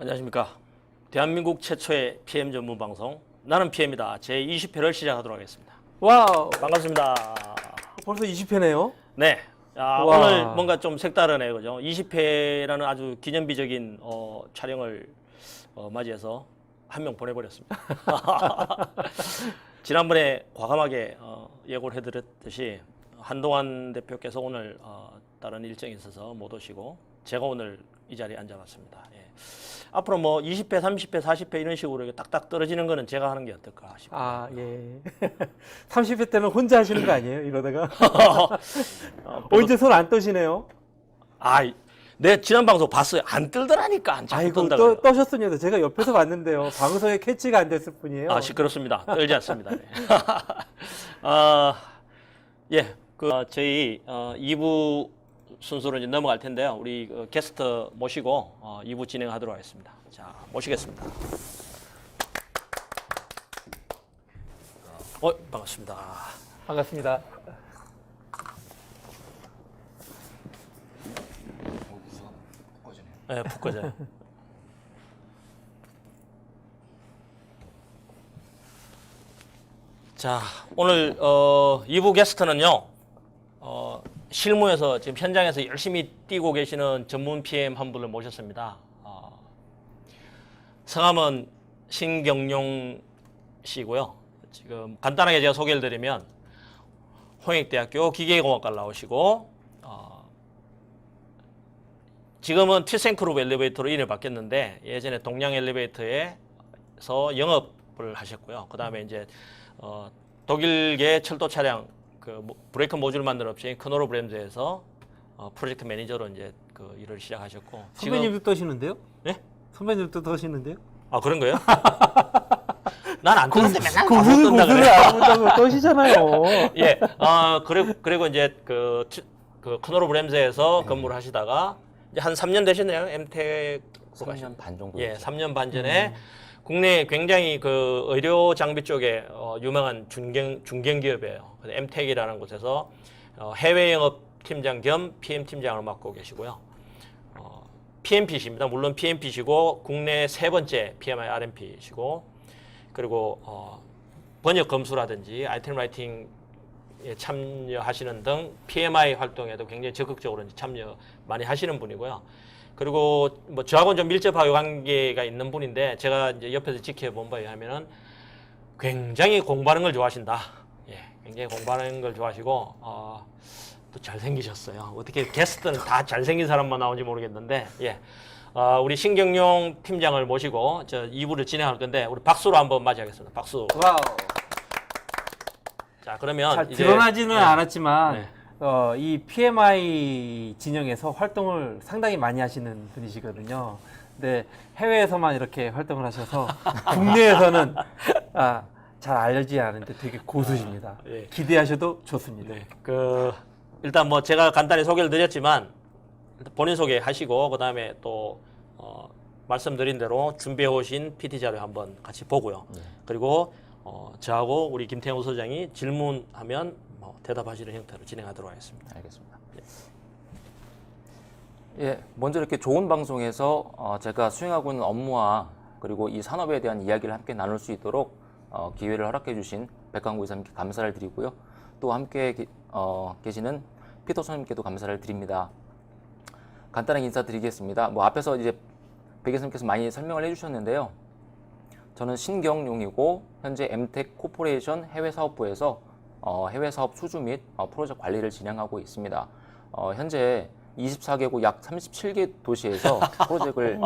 안녕하십니까. 대한민국 최초의 PM 전문 방송 나는 PM이다 제20회를 시작하도록 하겠습니다. 와우, 반갑습니다. 벌써 20회네요. 네. 와. 오늘 뭔가 좀 색다르네요. 그죠? 20회라는 아주 기념비적인 촬영을 맞이해서 한 명 보내버렸습니다. 지난번에 과감하게 예고를 해드렸듯이 한동환 대표께서 오늘 다른 일정이 있어서 못 오시고 제가 오늘 이 자리에 앉아봤습니다. 예. 앞으로 뭐 20회, 30회, 40회 이런 식으로 이렇게 딱딱 떨어지는 거는 제가 하는 게 어떨까 싶어요. 아, 예. 30회 때는 혼자 하시는 거 아니에요? 이러다가. 이제 손 안 떠시네요. 내 지난 방송 봤어요. 안 뜨더라니까. 안 자꾸 아이고, 뜬다고요. 떠셨습니다. 제가 옆에서 봤는데요. 방송에 캐치가 안 됐을 뿐이에요. 시끄럽습니다. 떨지 않습니다. 네. 예, 저희 2부 순서로 이제 넘어갈 텐데요. 우리 게스트 모시고 2부 진행하도록 하겠습니다. 자, 모시겠습니다. 반갑습니다. 반갑습니다. 네, 푹 꺼져요. 자, 오늘 2부 게스트는요. 실무에서 지금 현장에서 열심히 뛰고 계시는 전문 PM 한 분을 모셨습니다. 성함은 신경용 씨고요. 지금 간단하게 제가 소개를 드리면 홍익대학교 기계공학과를 나오시고 지금은 티센크룹 엘리베이터로 이름을 바뀌었는데 예전에 동양 엘리베이터에서 영업을 하셨고요. 그 다음에 이제 독일계 철도 차량 브레이크 모듈 만드는 업체인 크노로 브랜드에서 프로젝트 매니저로 이제 일을 시작하셨고. 선배님도 떠시는데요? 네? 선배님도 떠시는데요? 그런 거예요? 난 안 뜨는데 맨날 고수를 뜬다 그래. 안 본다고 떠시잖아요. 예. 그리고 이제 크노로 브랜드에서 근무를 하시다가 이제 한 3년 되셨네요. MTEC 3년 반 정도. 예, 3년 반 전에 국내 굉장히 의료 장비 쪽에 유명한 중견 기업이에요. MTEC이라는 곳에서 해외 영업 팀장 겸 PM 팀장을 맡고 계시고요. PMP시입니다. 물론 PMP시고 국내 세 번째 PMI RMP시고 그리고 번역 검수라든지 아이템 라이팅에 참여하시는 등 PMI 활동에도 굉장히 적극적으로 참여 많이 하시는 분이고요. 그리고 뭐 저하고는 좀 밀접하게 관계가 있는 분인데 제가 이제 옆에서 지켜본 바에 의하면은 굉장히 공부하는 걸 좋아하신다. 예, 굉장히 공부하는 걸 좋아하시고 또 잘생기셨어요. 어떻게 게스트는 다 잘생긴 사람만 나오는지 모르겠는데 예, 우리 신경용 팀장을 모시고 저 2부를 진행할 건데 우리 박수로 한번 맞이하겠습니다. 박수. 와우. 자, 그러면 잘 이제 드러나지는 네. 않았지만 네. 이 PMI 진영에서 활동을 상당히 많이 하시는 분이시거든요. 근데 해외에서만 이렇게 활동을 하셔서 국내에서는 잘 알려지지 않은데 되게 고수십니다. 예. 기대하셔도 좋습니다. 네, 일단 뭐 제가 간단히 소개를 드렸지만 본인 소개하시고 그 다음에 또 말씀드린 대로 준비해 오신 PT 자료 한번 같이 보고요. 네. 그리고 저하고 우리 김태형 소장이 질문하면 대답하시는 형태로 진행하도록 하겠습니다. 알겠습니다. 예, 먼저 이렇게 좋은 방송에서 제가 수행하고 있는 업무와 그리고 이 산업에 대한 이야기를 함께 나눌 수 있도록 기회를 허락해 주신 백강구 이사님께 감사를 드리고요. 또 함께 계시는 피터 선생님께도 감사를 드립니다. 간단하게 인사드리겠습니다. 뭐 앞에서 이제 백 이사님께서 많이 설명을 해주셨는데요. 저는 신경용이고 현재 MTEC 코퍼레이션 해외사업부에서 해외사업 수주 및 프로젝트 관리를 진행하고 있습니다. 현재 24개국 약 37개 도시에서 프로젝트를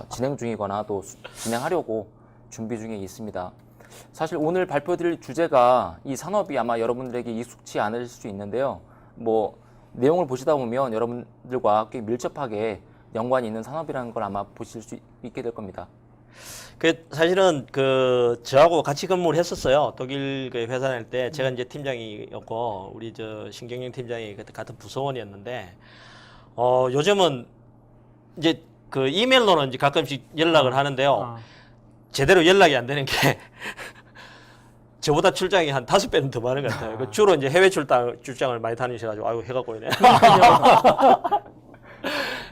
진행 중이거나 또 진행하려고 준비 중에 있습니다. 사실 오늘 발표드릴 주제가 이 산업이 아마 여러분들에게 익숙치 않을 수 있는데요. 뭐 내용을 보시다 보면 여러분들과 꽤 밀접하게 연관이 있는 산업이라는 걸 아마 보실 수 있게 될 겁니다. 사실은 저하고 같이 근무를 했었어요. 독일 회사 다닐 때 제가 이제 팀장이었고 우리 저 신경영 팀장이 그때 같은 부서원이었는데 요즘은 이제 이메일로는 이제 가끔씩 연락을 하는데요. 제대로 연락이 안 되는 게 저보다 출장이 한 5배는 더 많은 것 같아요. 주로 이제 해외 출장을 많이 다니셔가지고 아유 해가 꼬이네.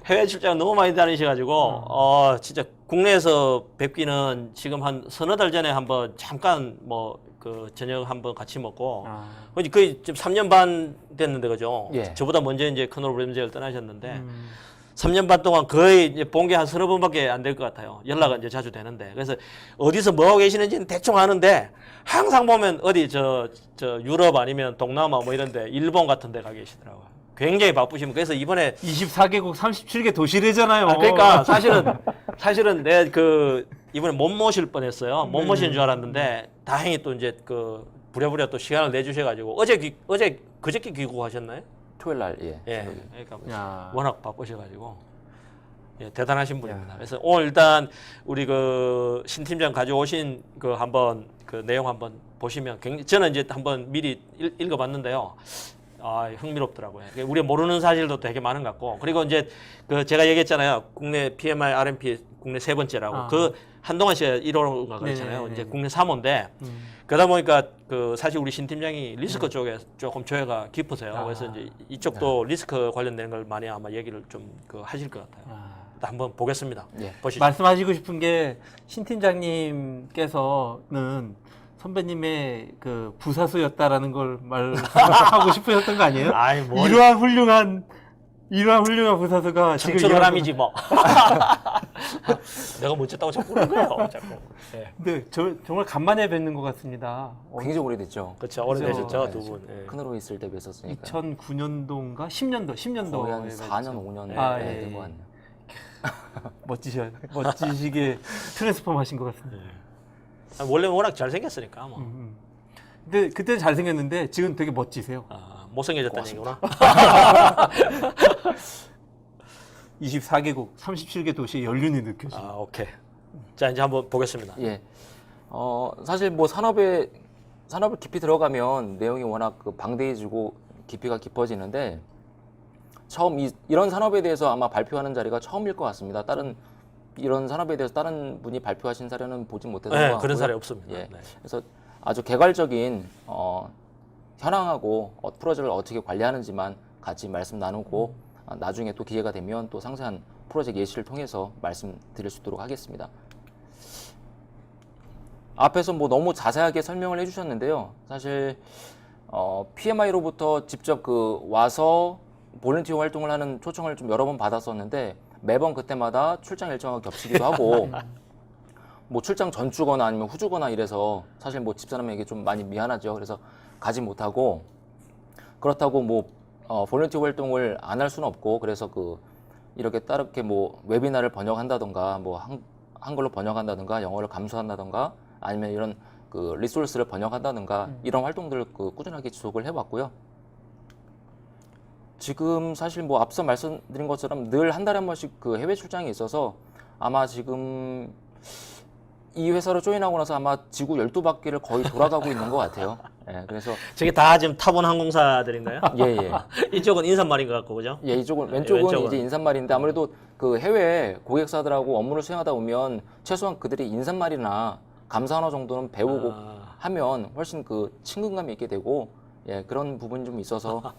해외 출장 너무 많이 다니셔가지고 진짜 국내에서 뵙기는 지금 한 서너 달 전에 한번 잠깐 뭐 그 저녁 한번 같이 먹고 거의 지금 3년 반 됐는데 그죠? 예. 저보다 먼저 이제 커널 램젤 떠나셨는데 3년 반 동안 거의 이제 본 게 한 서너 번밖에 안 될 것 같아요. 연락은 이제 자주 되는데 그래서 어디서 뭐 하고 계시는지는 대충 아는데 항상 보면 어디 저 유럽 아니면 동남아 뭐 이런데 일본 같은 데 가 계시더라고요. 굉장히 바쁘시면 그래서 이번에 24개국 37개 도시래잖아요. 그러니까 사실은 내 그 이번에 못 모실 뻔했어요. 못 모시는 줄 알았는데 다행히 또 이제 그 부랴부랴 또 시간을 내주셔가지고 어제 그저께 귀국하셨나요? 토요일 날 예. 예. 그러니까 야. 워낙 바쁘셔가지고 예, 대단하신 분입니다. 그래서 오늘 일단 우리 그 신 팀장 가져오신 그 한번 그 내용 한번 보시면 굉장히 저는 이제 한번 미리 읽어봤는데요. 아, 흥미롭더라고요. 우리 모르는 사실도 되게 많은 것 같고 그리고 이제 그 제가 얘기했잖아요. 국내 PMI RMP 국내 세 번째라고 그 한동안 씨가 1호가 그랬잖아요. 네네네. 이제 국내 3호인데 그러다 보니까 그 사실 우리 신 팀장이 리스크 쪽에 조금 조예가 깊으세요. 그래서 이제 이쪽도 리스크 관련된 걸 많이 아마 얘기를 좀 그 하실 것 같아요. 일단 한번 보겠습니다. 예. 보시죠. 말씀하시고 싶은 게 신 팀장님께서는 선배님의 그 부사수였다라는 걸 말하고 싶으셨던 거 아니에요? 아이 뭐 이러한 훌륭한 부사수가 지금 청출어람이지 뭐. 내가 멋졌다고 자꾸 그러는 거예요. 자꾸. 예. 근데 정말 간만에 뵙는 것 같습니다. 굉장히 오래됐죠. 그렇죠. 오래되셨죠 두 분. 예. 큰으로 있을 때 뵀었으니까. 2009년도인가 10년도 거의 한 4년 5년 아, 네, 예. 된것 같네요. 멋지시게 트랜스폼 하신 것 같습니다. 원래 워낙 잘생겼으니까 뭐. 근데 그때는 잘생겼는데 지금 되게 멋지세요. 아, 못생겨졌다는 얘기구나. 24개국 37개 도시의 연륜이 느껴지죠. 아, 오케이. 자, 이제 한번 보겠습니다. 예. 사실 뭐 산업을 깊이 들어가면 내용이 워낙 그 방대해지고 깊이가 깊어지는데 처음 이런 산업에 대해서 아마 발표하는 자리가 처음일 것 같습니다. 이런 산업에 대해서 다른 분이 발표하신 사례는 보지 못해서 네, 그런 사례 없습니다. 예. 네. 그래서 아주 개괄적인 현황하고 프로젝트를 어떻게 관리하는지만 같이 말씀 나누고 나중에 또 기회가 되면 또 상세한 프로젝트 예시를 통해서 말씀드릴 수 있도록 하겠습니다. 앞에서 뭐 너무 자세하게 설명을 해주셨는데요. 사실 PMI로부터 직접 와서 볼런티어 활동을 하는 초청을 좀 여러 번 받았었는데 매번 그때마다 출장 일정과 겹치기도 하고 뭐 출장 전주거나 아니면 후주거나 이래서 사실 뭐 집사람에게 좀 많이 미안하죠. 그래서 가지 못하고 그렇다고 뭐 볼런티어 활동을 안 할 수는 없고 그래서 이렇게 따르게 뭐 웨비나를 번역한다던가 뭐 한글로 번역한다던가 영어를 감수한다던가 아니면 이런 리소스를 번역한다던가 이런 활동들을 꾸준하게 지속을 해왔고요. 지금 사실 뭐 앞서 말씀드린 것처럼 늘 한 달에 한 번씩 해외 출장이 있어서 아마 지금 이 회사로 조인하고 나서 아마 지구 12바퀴를 거의 돌아가고 있는 것 같아요. 예, 그래서 저게 다 지금 타본 항공사들인가요? 예. 이쪽은 인삼말인 것 같고 그죠? 예, 왼쪽은 왼쪽은. 이제 인사말인데 아무래도 해외 고객사들하고 업무를 수행하다 보면 최소한 그들이 인사말이나 감사 언어 정도는 배우고 하면 훨씬 친근감이 있게 되고 예, 그런 부분이 좀 있어서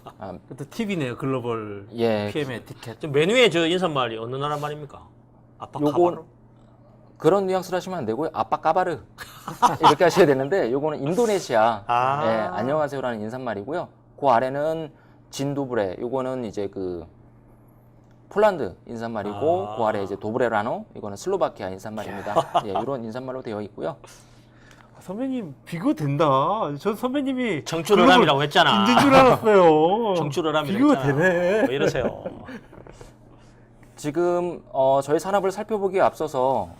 그것도 팁이네요. 글로벌 예, PM 에티켓. 지금 메뉴에 저 인삼말이 어느 나라 말입니까? 아빠카바로? 그런 뉘앙스를 하시면 안 되고요. 아빠 까바르 이렇게 하셔야 되는데 요거는 인도네시아 예, 안녕하세요라는 인사말이고요. 그 아래는 진도브레 요거는 이제 폴란드 인사말이고 그 아래 이제 도브레라노 이거는 슬로바키아 인사말입니다. 예, 이런 인사말로 되어 있고요. 선배님 비교 된다. 전 선배님이 청출어람이라고 했잖아. 인진 줄 알았어요. 청출어람이라고 비교가 했잖아. 되네. 왜 이러세요? 지금 저희 산업을 살펴보기에 앞서서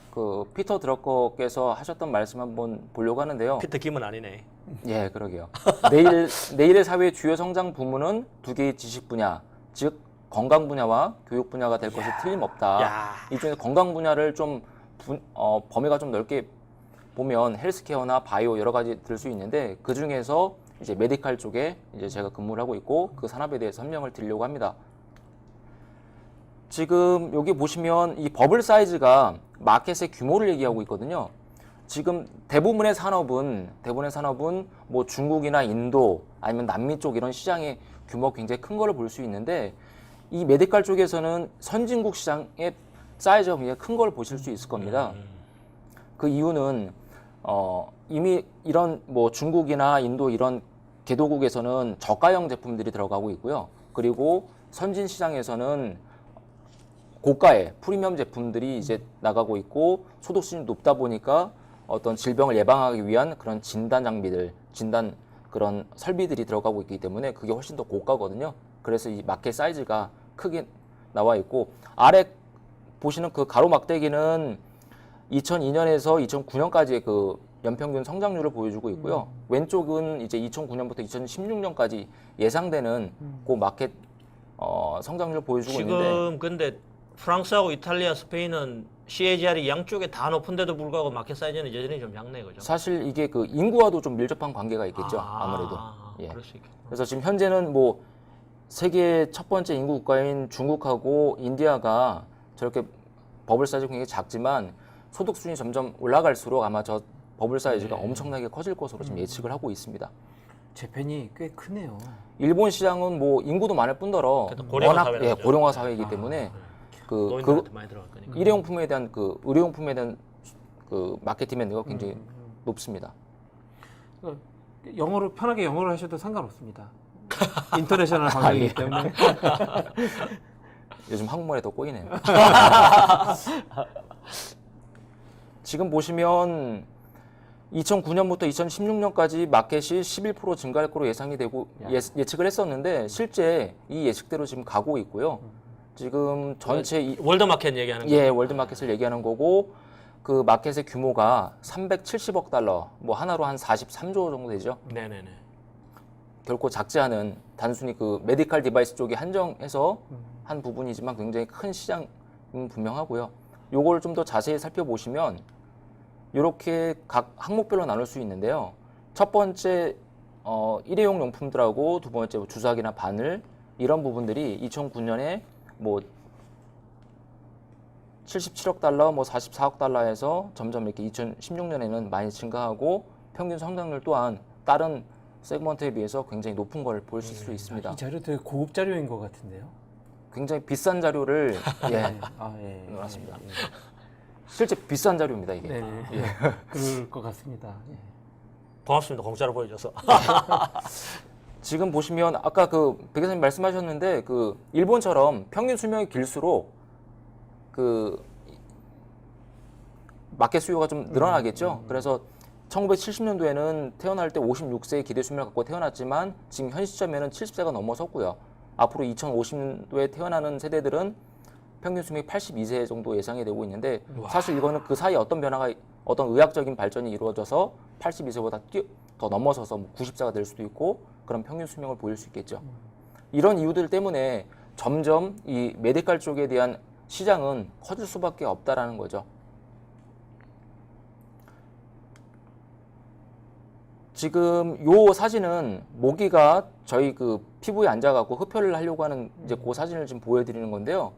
피터 드러커께서 하셨던 말씀 한번 보려고 하는데요. 피터 김은 아니네. 예, 그러게요. 내일의 사회의 주요 성장 부문은 두 개의 지식 분야, 즉 건강 분야와 교육 분야가 될 것이 틀림없다. 야. 이 중에 건강 분야를 좀 범위가 좀 넓게 보면 헬스케어나 바이오 여러 가지 들 수 있는데 그 중에서 이제 메디칼 쪽에 이제 제가 근무를 하고 있고 그 산업에 대해서 설명을 드리려고 합니다. 지금 여기 보시면 이 버블 사이즈가 마켓의 규모를 얘기하고 있거든요. 지금 대부분의 산업은 뭐 중국이나 인도 아니면 남미 쪽 이런 시장의 규모가 굉장히 큰 거를 볼 수 있는데 이 메디칼 쪽에서는 선진국 시장의 사이즈가 굉장히 큰 걸 보실 수 있을 겁니다. 그 이유는 이미 이런 뭐 중국이나 인도 이런 개도국에서는 저가형 제품들이 들어가고 있고요. 그리고 선진 시장에서는 고가의 프리미엄 제품들이 이제 나가고 있고 소득 수준이 높다 보니까 어떤 질병을 예방하기 위한 그런 진단 장비들, 진단 그런 설비들이 들어가고 있기 때문에 그게 훨씬 더 고가거든요. 그래서 이 마켓 사이즈가 크게 나와 있고 아래 보시는 그 가로막대기는 2002년에서 2009년까지의 그 연평균 성장률을 보여주고 있고요. 왼쪽은 이제 2009년부터 2016년까지 예상되는 그 마켓 성장률을 보여주고 있는데 지금 근데 프랑스하고 이탈리아, 스페인은 CAGR이 양쪽에 다 높은데도 불구하고 마켓 사이즈는 여전히 좀 작네, 그죠? 사실 이게 그 인구와도 좀 밀접한 관계가 있겠죠. 아무래도. 예. 그럴 수 있겠다. 그래서 지금 현재는 뭐 세계 첫 번째 인구 국가인 중국하고 인디아가 저렇게 버블 사이즈가 굉장히 작지만 소득 수준이 점점 올라갈수록 아마 저 버블 사이즈가 엄청나게 커질 것으로 지금 예측을 하고 있습니다. 재팬이 꽤 크네요. 일본 시장은 뭐 인구도 많을 뿐더러 그래도 고령화 사회라고 예, 하죠. 고령화 사회이기 때문에 그 노인들한테 많이 들어갈 거니까. 일회용품에 대한 그 의료용품에 대한 그 마켓 디맨드가 굉장히 높습니다. 영어로 편하게 영어로 하셔도 상관없습니다. 인터내셔널 방송이기 때문에. 요즘 한국말에 더 꼬이네요. 지금 보시면 2009년부터 2016년까지 마켓이 11% 증가할 거로 예상이 되고 예측을 했었는데 실제 이 예측대로 지금 가고 있고요. 지금 전체 월드마켓 얘기하는 예, 거죠? 월드마켓을 얘기하는 거고 그 마켓의 규모가 370억 달러, 뭐 하나로 한 43조 정도 되죠. 네네네. 결코 작지 않은 단순히 그 메디칼 디바이스 쪽에 한정해서 한 부분이지만 굉장히 큰 시장은 분명하고요. 요걸 좀 더 자세히 살펴보시면 이렇게 각 항목별로 나눌 수 있는데요. 첫 번째 일회용 용품들하고 두 번째 뭐 주사기나 바늘 이런 부분들이 2009년에 뭐 77억 달러, 뭐 44억 달러에서 점점 이렇게 2016년에는 많이 증가하고 평균 성장률 또한 다른 세그먼트에 비해서 굉장히 높은 걸 보실 수 있습니다. 이 자료 되게 고급 자료인 것 같은데요. 굉장히 비싼 자료를 예, 예. 맞습니다. 실제 비싼 자료입니다 이게. 네, 예. 그럴 것 같습니다. 예. 고맙습니다. 공짜로 보여줘서. 지금 보시면 아까 그 백교사님 말씀하셨는데 그 일본처럼 평균 수명이 길수록 그 마켓 수요가 좀 늘어나겠죠. 그래서 1970년도에는 태어날 때 56세의 기대 수명을 갖고 태어났지만 지금 현 시점에는 70세가 넘어섰고요. 앞으로 2050년도에 태어나는 세대들은 평균 수명이 82세 정도 예상이 되고 있는데 사실 이거는 그 사이에 어떤 변화가 어떤 의학적인 발전이 이루어져서 82세보다 더 넘어서서 뭐 90세가 될 수도 있고 그런 평균 수명을 보일 수 있겠죠. 이런 이유들 때문에 점점 이 메디칼 쪽에 대한 시장은 커질 수밖에 없다라는 거죠. 지금 요 사진은 모기가 저희 그 피부에 앉아갖고 흡혈을 하려고 하는 이제 그 사진을 지금 보여드리는 건데요.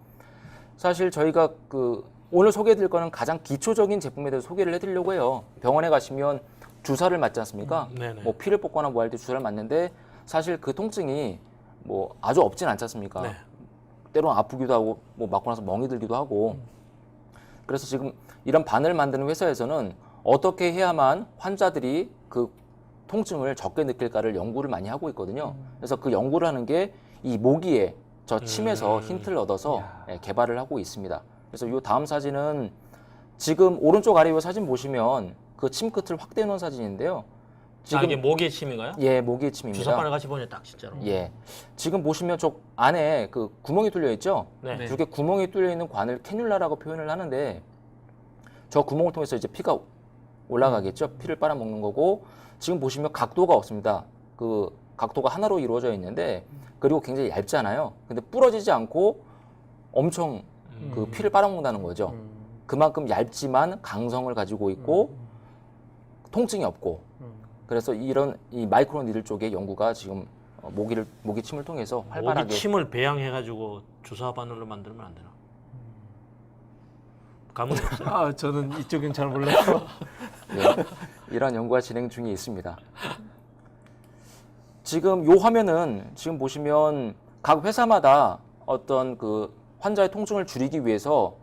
사실 저희가 그 오늘 소개해드릴 거는 가장 기초적인 제품에 대해서 소개를 해드리려고 해요. 병원에 가시면 주사를 맞지 않습니까? 네네. 뭐 피를 뽑거나 뭐 할 때 주사를 맞는데 사실 그 통증이 뭐 아주 없진 않지 않습니까? 네. 때로는 아프기도 하고 뭐 맞고 나서 멍이 들기도 하고 그래서 지금 이런 바늘 만드는 회사에서는 어떻게 해야만 환자들이 그 통증을 적게 느낄까를 연구를 많이 하고 있거든요. 그래서 그 연구를 하는 게 이 모기의 저 침에서 힌트를 얻어서 예, 개발을 하고 있습니다. 그래서 이 다음 사진은 지금 오른쪽 아래 이 사진 보시면 그 침 끝을 확대해 놓은 사진인데요. 지금 이게 모기의 침인가요? 예, 모기의 침입니다. 주사바늘 같이 보니 딱 진짜로. 예. 지금 보시면 저 안에 그 구멍이 뚫려 있죠? 네. 이렇게 구멍이 뚫려 있는 관을 캐뉼라라고 표현을 하는데 저 구멍을 통해서 이제 피가 올라가겠죠? 피를 빨아먹는 거고 지금 보시면 각도가 없습니다. 그 각도가 하나로 이루어져 있는데 그리고 굉장히 얇잖아요. 근데 부러지지 않고 엄청 그 피를 빨아먹는다는 거죠. 그만큼 얇지만 강성을 가지고 있고 통증이 없고 그래서 이런 이 마이크로 니들 쪽의 연구가 지금 모기 침을 통해서 활발하게 모기 침을 배양해가지고 주사 바늘로 만들면 안 되나? 감흥이 없어요. 아, 저는 이쪽은 잘 몰라서. 예, 이런 연구가 진행 중에 있습니다. 지금 요 화면은 지금 보시면 각 회사마다 어떤 그 환자의 통증을 줄이기 위해서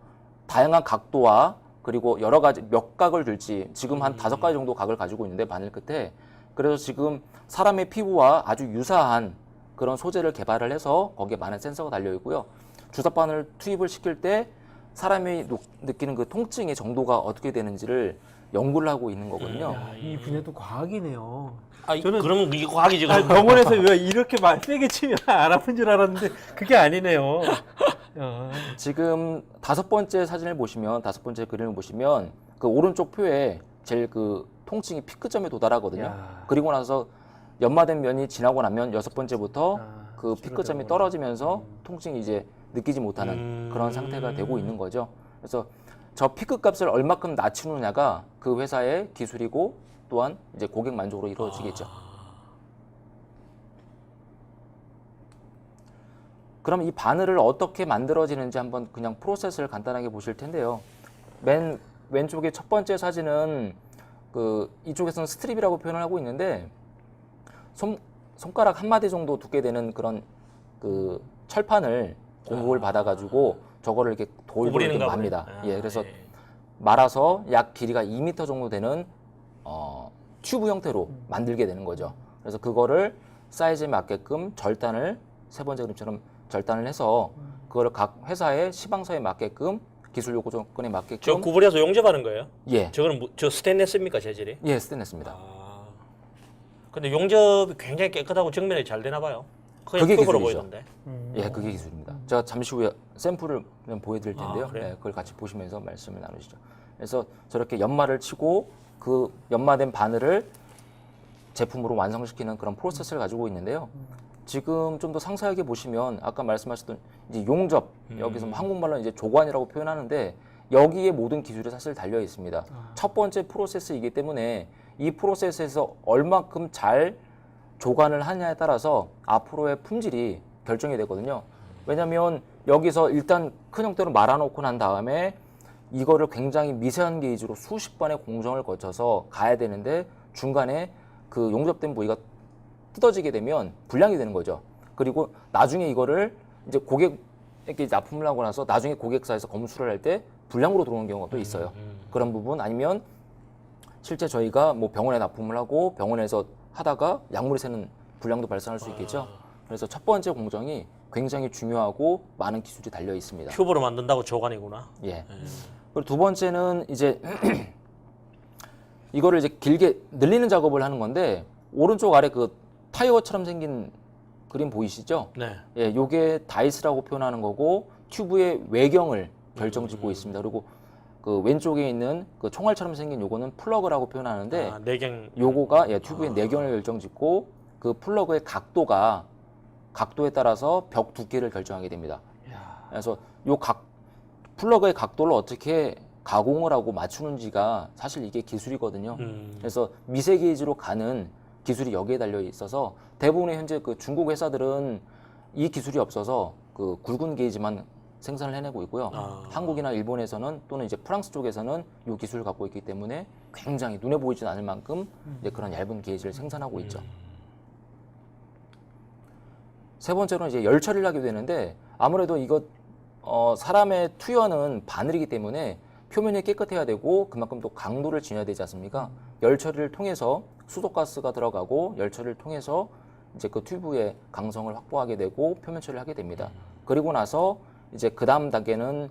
다양한 각도와 그리고 여러 가지 몇 각을 들지 지금 한 5가지 정도 각을 가지고 있는데 바늘 끝에 그래서 지금 사람의 피부와 아주 유사한 그런 소재를 개발을 해서 거기에 많은 센서가 달려 있고요. 주사바늘 투입을 시킬 때 사람이 느끼는 그 통증의 정도가 어떻게 되는지를 연구를 하고 있는 거거든요. 야, 이 분야도 과학이네요. 아, 저는- 그러면 이게 과학이지. 아니, 병원에서 왜 이렇게 세게 치면 안 아픈 줄 알았는데 그게 아니네요. 야. 지금 5번째 사진을 보시면 5번째 그림을 보시면 그 오른쪽 표에 제일 그 통증이 피크점에 도달하거든요. 야. 그리고 나서 연마된 면이 지나고 나면 6번째부터 아, 그 피크점이 줄어드는구나. 떨어지면서 통증이 이제 느끼지 못하는 그런 상태가 되고 있는 거죠. 그래서 저 피크 값을 얼마큼 낮추느냐가 그 회사의 기술이고 또한 이제 고객 만족으로 이루어지겠죠. 그럼 이 바늘을 어떻게 만들어지는지 한번 그냥 프로세스를 간단하게 보실 텐데요. 맨 왼쪽의 첫 번째 사진은 그 이쪽에서는 스트립이라고 표현을 하고 있는데 손가락 한 마디 정도 두께 되는 그런 그 철판을 공급을 받아가지고 저거를 이렇게 돌돌 이렇게 구부리는가 맙니다. 보네. 예, 그래서 말아서 약 길이가 2m 정도 되는 튜브 형태로 만들게 되는 거죠. 그래서 그거를 사이즈에 맞게끔 절단을 세 번째 그림처럼 절단을 해서 그거를 각 회사의 시방서에 맞게끔 기술 요구 조건에 저 맞게끔 구부려서 용접하는 거예요? 예, 저거는 저 스테인레스입니까 재질이? 예, 스테인레스입니다. 아. 근데 용접이 굉장히 깨끗하고 정면이 잘 되나 봐요. 그냥 그게 큐브로 기술이죠. 보이던데. 예, 그게 기술입니다. 제가 잠시 후에 샘플을 좀 보여드릴 텐데요. 아, 그래요? 네, 그걸 같이 보시면서 말씀을 나누시죠. 그래서 저렇게 연마를 치고 그 연마된 바늘을 제품으로 완성시키는 그런 프로세스를 가지고 있는데요. 지금 좀 더 상세하게 보시면 아까 말씀하셨던 이제 용접 여기서 뭐 한국말로 이제 조관이라고 표현하는데 여기에 모든 기술이 사실 달려 있습니다. 첫 번째 프로세스이기 때문에 이 프로세스에서 얼마큼 잘 조관을 하냐에 따라서 앞으로의 품질이 결정이 되거든요. 왜냐하면 여기서 일단 큰 형태로 말아놓고 난 다음에 이거를 굉장히 미세한 게이지로 수십 번의 공정을 거쳐서 가야 되는데 중간에 그 용접된 부위가 뜯어지게 되면 불량이 되는 거죠. 그리고 나중에 이거를 이제 고객에게 이제 납품을 하고 나서 나중에 고객사에서 검수를 할 때 불량으로 들어오는 경우가 또 있어요. 그런 부분 아니면 실제 저희가 뭐 병원에 납품을 하고 병원에서 하다가 약물이 새는 불량도 발생할 수 있겠죠. 그래서 첫 번째 공정이 굉장히 중요하고 많은 기술이 달려 있습니다. 큐브로 만든다고 조관이구나. 예. 그리고 두 번째는 이제 이거를 이제 길게 늘리는 작업을 하는 건데 오른쪽 아래 그 타이어처럼 생긴 그림 보이시죠? 네. 예, 요게 다이스라고 표현하는 거고 튜브의 외경을 결정짓고 있습니다. 그리고 그 왼쪽에 있는 그 총알처럼 생긴 요거는 플러그라고 표현하는데 아, 내경. 요거가 예, 튜브의 내경을 결정짓고 그 플러그의 각도에 따라서 벽 두께를 결정하게 됩니다. 야. 그래서 요 플러그의 각도를 어떻게 가공을 하고 맞추는지가 사실 이게 기술이거든요. 그래서 미세 게이지로 가는 기술이 여기에 달려 있어서 대부분의 현재 그 중국 회사들은 이 기술이 없어서 그 굵은 게이지만 생산을 해내고 있고요. 한국이나 일본에서는 또는 이제 프랑스 쪽에서는 이 기술을 갖고 있기 때문에 굉장히 눈에 보이지 않을 만큼 이제 그런 얇은 게이지를 생산하고 있죠. 세 번째로는 이제 열 처리를 하게 되는데 아무래도 이거 사람의 투여는 바늘이기 때문에 표면이 깨끗해야 되고 그만큼 또 강도를 지녀야 되지 않습니까? 열 처리를 통해서 수도가스가 들어가고 열 처리를 통해서 이제 그 튜브의 강성을 확보하게 되고 표면 처리를 하게 됩니다. 그리고 나서 이제 그 다음 단계는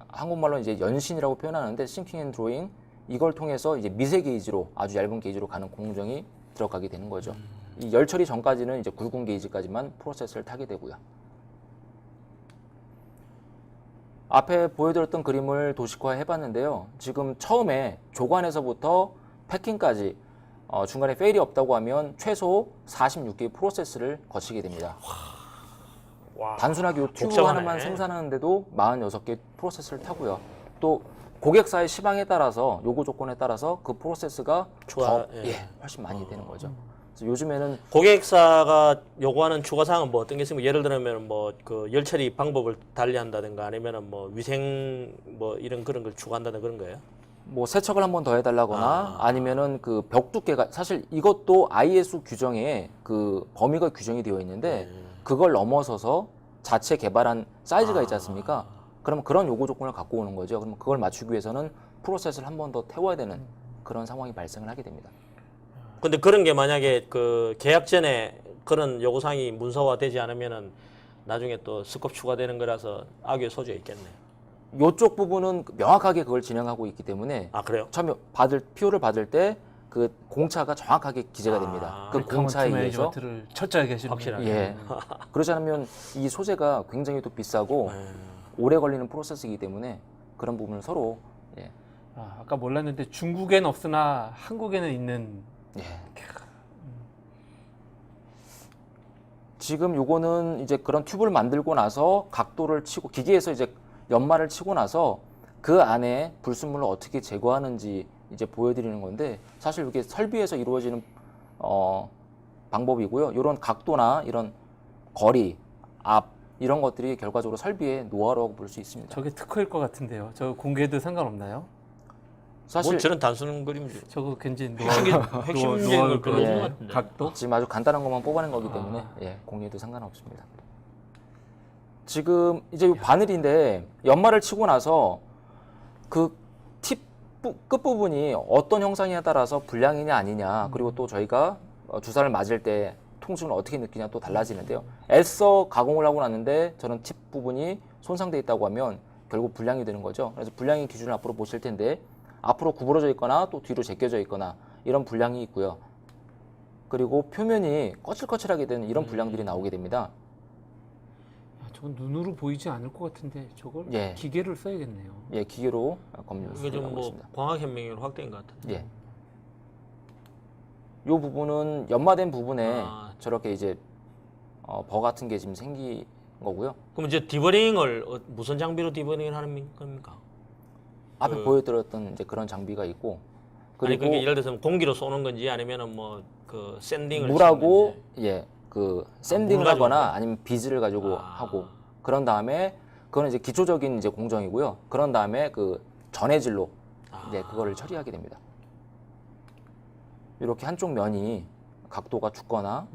한국말로 이제 연신이라고 표현하는데 싱킹 앤 드로잉 이걸 통해서 이제 미세 게이지로 아주 얇은 게이지로 가는 공정이 들어가게 되는 거죠. 이 열 처리 전까지는 이제 굵은 게이지까지만 프로세스를 타게 되고요. 앞에 보여드렸던 그림을 도식화해 봤는데요. 지금 처음에 조관에서부터 패킹까지 중간에 페일이 없다고 하면 최소 46개의 프로세스를 거치게 됩니다. 와. 단순하게 이 튜브 복잡하네. 하나만 생산하는데도 46개 프로세스를 타고요. 또 고객사의 시방에 따라서 요구 조건에 따라서 그 프로세스가 훨씬 많이 되는 거죠. 그래서 요즘에는 고객사가 요구하는 추가 사항은 뭐 어떤 게 있으면 예를 들면 뭐 그 열처리 방법을 달리한다든가 아니면은 뭐 위생 뭐 이런 그런 걸 추구한다든가 그런 거예요? 뭐 세척을 한 번 더 해달라거나 아니면은 그 벽 두께가 사실 이것도 ISO 규정에 그 범위가 규정이 되어 있는데 그걸 넘어서서 자체 개발한 사이즈가 있지 않습니까? 그러면 그런 요구 조건을 갖고 오는 거죠. 그러면 그걸 맞추기 위해서는 프로세스를 한 번 더 태워야 되는 그런 상황이 발생을 하게 됩니다. 근데 그런 게 만약에 그 계약 전에 그런 요구사항이 문서화되지 않으면은 나중에 또 스컵 추가되는 거라서 악유의 소지가 있겠네. 이쪽 부분은 명확하게 그걸 진행하고 있기 때문에 아, 그래요? 처음에 PO를 받을 때 그 공차가 정확하게 기재가 됩니다. 그 공차에 의해서 매니지먼트를 철저하게 하시는 확실하게. 예. 그렇지 않으면 이 소재가 굉장히 또 비싸고 오래 걸리는 프로세스이기 때문에 그런 부분을 서로 예. 아까 몰랐는데 중국엔 없으나 한국에는 있는. 예. 지금 요거는 이제 그런 튜브를 만들고 나서 각도를 치고 기계에서 이제 연마를 치고 나서 그 안에 불순물을 어떻게 제거하는지 이제 보여드리는 건데 사실 이게 설비에서 이루어지는 방법이고요. 이런 각도나 이런 거리, 앞 이런 것들이 결과적으로 설비의 노하우라고 볼 수 있습니다. 저게 특허일 것 같은데요. 저 공개해도 상관없나요? 사실 뭐 저런 단순한 그림들. 저거 굉장히 핵심적인 걸 그려준 것 같은데. 각도? 지금 아주 간단한 것만 뽑아낸 거기 때문에 예, 공유도 상관없습니다. 지금 이제 이 바늘인데 연마를 치고 나서 그 팁 끝부분이 어떤 형상에 따라서 불량이냐 아니냐 그리고 또 저희가 주사를 맞을 때 통증을 어떻게 느끼냐 또 달라지는데요. 애써 가공을 하고 났는데 저는 팁 부분이 손상돼 있다고 하면 결국 불량이 되는 거죠. 그래서 불량의 기준을 앞으로 보실 텐데 앞으로 구부러져 있거나 또 뒤로 제껴져 있거나 이런 불량이 있고요. 그리고 표면이 거칠거칠하게 되는 이런 불량들이 나오게 됩니다. 저건 눈으로 보이지 않을 것 같은데 저걸 예. 기계를 써야겠네요. 예, 기계로 검증을 이게 좀 하고 뭐 있습니다. 광학현명으로 확대인 것 같은데. 예. 이 부분은 연마된 부분에 아. 저렇게 이제 버 같은 게 지금 생긴 거고요. 그럼 이제 디버링을 무슨 장비로 디버링을 하는 겁니까? 앞에 보여드렸던 이제 그런 장비가 있고 아니 그리고 그게 예를 들어서 공기로 쏘는 건지 아니면은 뭐 그 샌딩을 물하고 치는 건지. 예, 그 샌딩을 물 가지고 하거나 하는 아니면 비즈를 가지고 아. 하고 그런 다음에 그거는 이제 기초적인 이제 공정이고요. 그런 다음에 그 전해질로 이제 그거를 처리하게 됩니다. 이렇게 한쪽 면이 각도가 죽거나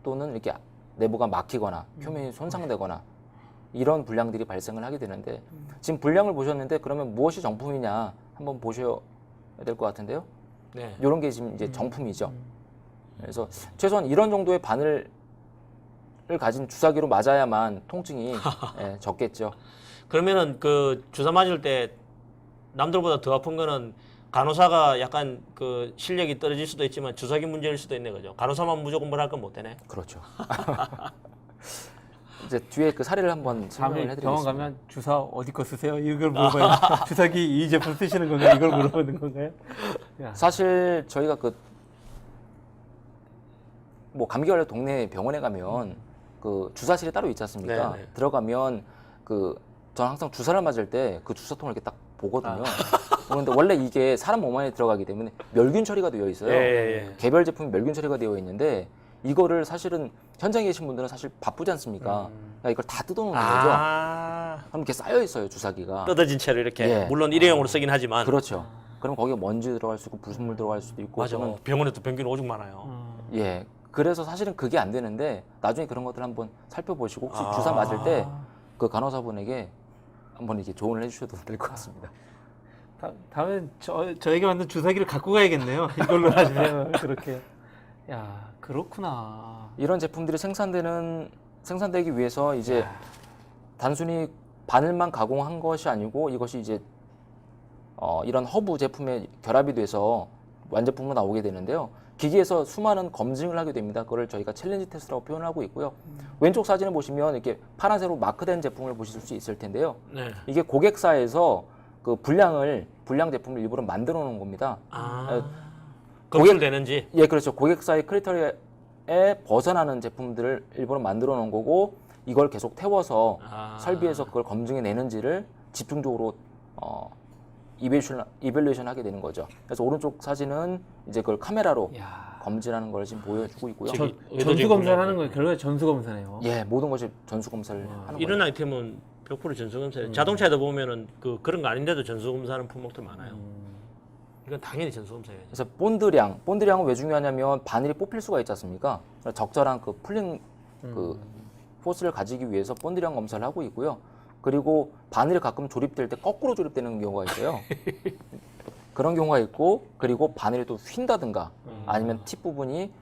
또는 이렇게 내부가 막히거나 표면이 손상되거나 이런 불량들이 발생을 하게 되는데 지금 불량을 보셨는데 그러면 무엇이 정품이냐 한번 보셔야 될 것 같은데요. 네. 이런 게 지금 이제 정품이죠. 그래서 최소한 이런 정도의 바늘을 가진 주사기로 맞아야만 통증이 예, 적겠죠. 그러면은 그 주사 맞을 때 남들보다 더 아픈 거는 간호사가 약간 그 실력이 떨어질 수도 있지만 주사기 문제일 수도 있네 그죠? 간호사만 무조건 뭘 할 건 못 되네. 그렇죠. 이제 뒤에 그 사례를 한번 설명을 다음에 해드리겠습니다. 병원 가면 주사 어디 거 쓰세요? 이걸 물어봐요. 주사기 이 제품 쓰시는 건가요? 이걸 물어보는 건가요? 야. 사실 저희가 그 뭐 감기 걸려 동네 병원에 가면 그 주사실이 따로 있지 않습니까? 네네. 들어가면 그 저는 항상 주사를 맞을 때 그 주사통을 이렇게 딱 보거든요. 그런데 원래 이게 사람 몸 안에 들어가기 때문에 멸균 처리가 되어 있어요. 예. 개별 제품이 멸균 처리가 되어 있는데 이거를 사실은 현장에 계신 분들은 사실 바쁘지 않습니까? 그러니까 이걸 다 뜯어놓는 거죠. 그럼 이렇게 쌓여 있어요 주사기가. 뜯어진 채로 이렇게 예. 물론 일회용으로 쓰긴 하지만 그렇죠. 그럼 거기에 먼지 들어갈 수 있고 불순물 들어갈 수도 있고. 맞아. 저는 병원에도 병균 오죽 많아요. 예. 그래서 사실은 그게 안 되는데 나중에 그런 것들 한번 살펴보시고 혹시 주사 맞을 때 그 간호사분에게 한번 이렇게 조언을 해주셔도 될 것 같습니다. 다음엔 저에게 맞는 주사기를 갖고 가야겠네요. 이걸로 하시면 그렇게. 야 그렇구나. 이런 제품들이 생산되기 위해서 이제 단순히 바늘만 가공한 것이 아니고 이것이 이제 이런 허브 제품에 결합이 돼서 완제품으로 나오게 되는데요. 기기에서 수많은 검증을 하게 됩니다. 그걸 저희가 챌린지 테스트라고 표현을 하고 있고요. 왼쪽 사진을 보시면 이렇게 파란색으로 마크된 제품을 보실 수 있을 텐데요. 네. 이게 고객사에서 그 불량 제품을 일부러 만들어 놓은 겁니다. 검출되는지. 예, 그렇죠. 고객사의 크리테리아에 벗어나는 제품들을 일부러 만들어 놓은 거고 이걸 계속 태워서 설비에서 그걸 검증해 내는지를 집중적으로 이벨루에이션 하게 되는 거죠. 그래서 오른쪽 사진은 이제 그걸 카메라로 검진하는 걸 지금 보여주고 있고요. 전수 검사를 하는 거예요. 결국에 전수 검사네요. 예, 모든 것이 전수 검사를 하는 거예요. 이런 아이템은 100% 전수검사. 자동차에도 보면은 그런 거 아닌데도 전수검사하는 품목들 많아요. 이건 당연히 전수검사해야지. 그래서 본드량은 왜 중요하냐면 바늘이 뽑힐 수가 있지 않습니까? 그래서 적절한 그 풀링 그 포스를 가지기 위해서 본드량 검사를 하고 있고요. 그리고 바늘이 가끔 조립될 때 거꾸로 조립되는 경우가 있어요. 그런 경우가 있고, 그리고 바늘이 또 휜다든가 아니면 팁 부분이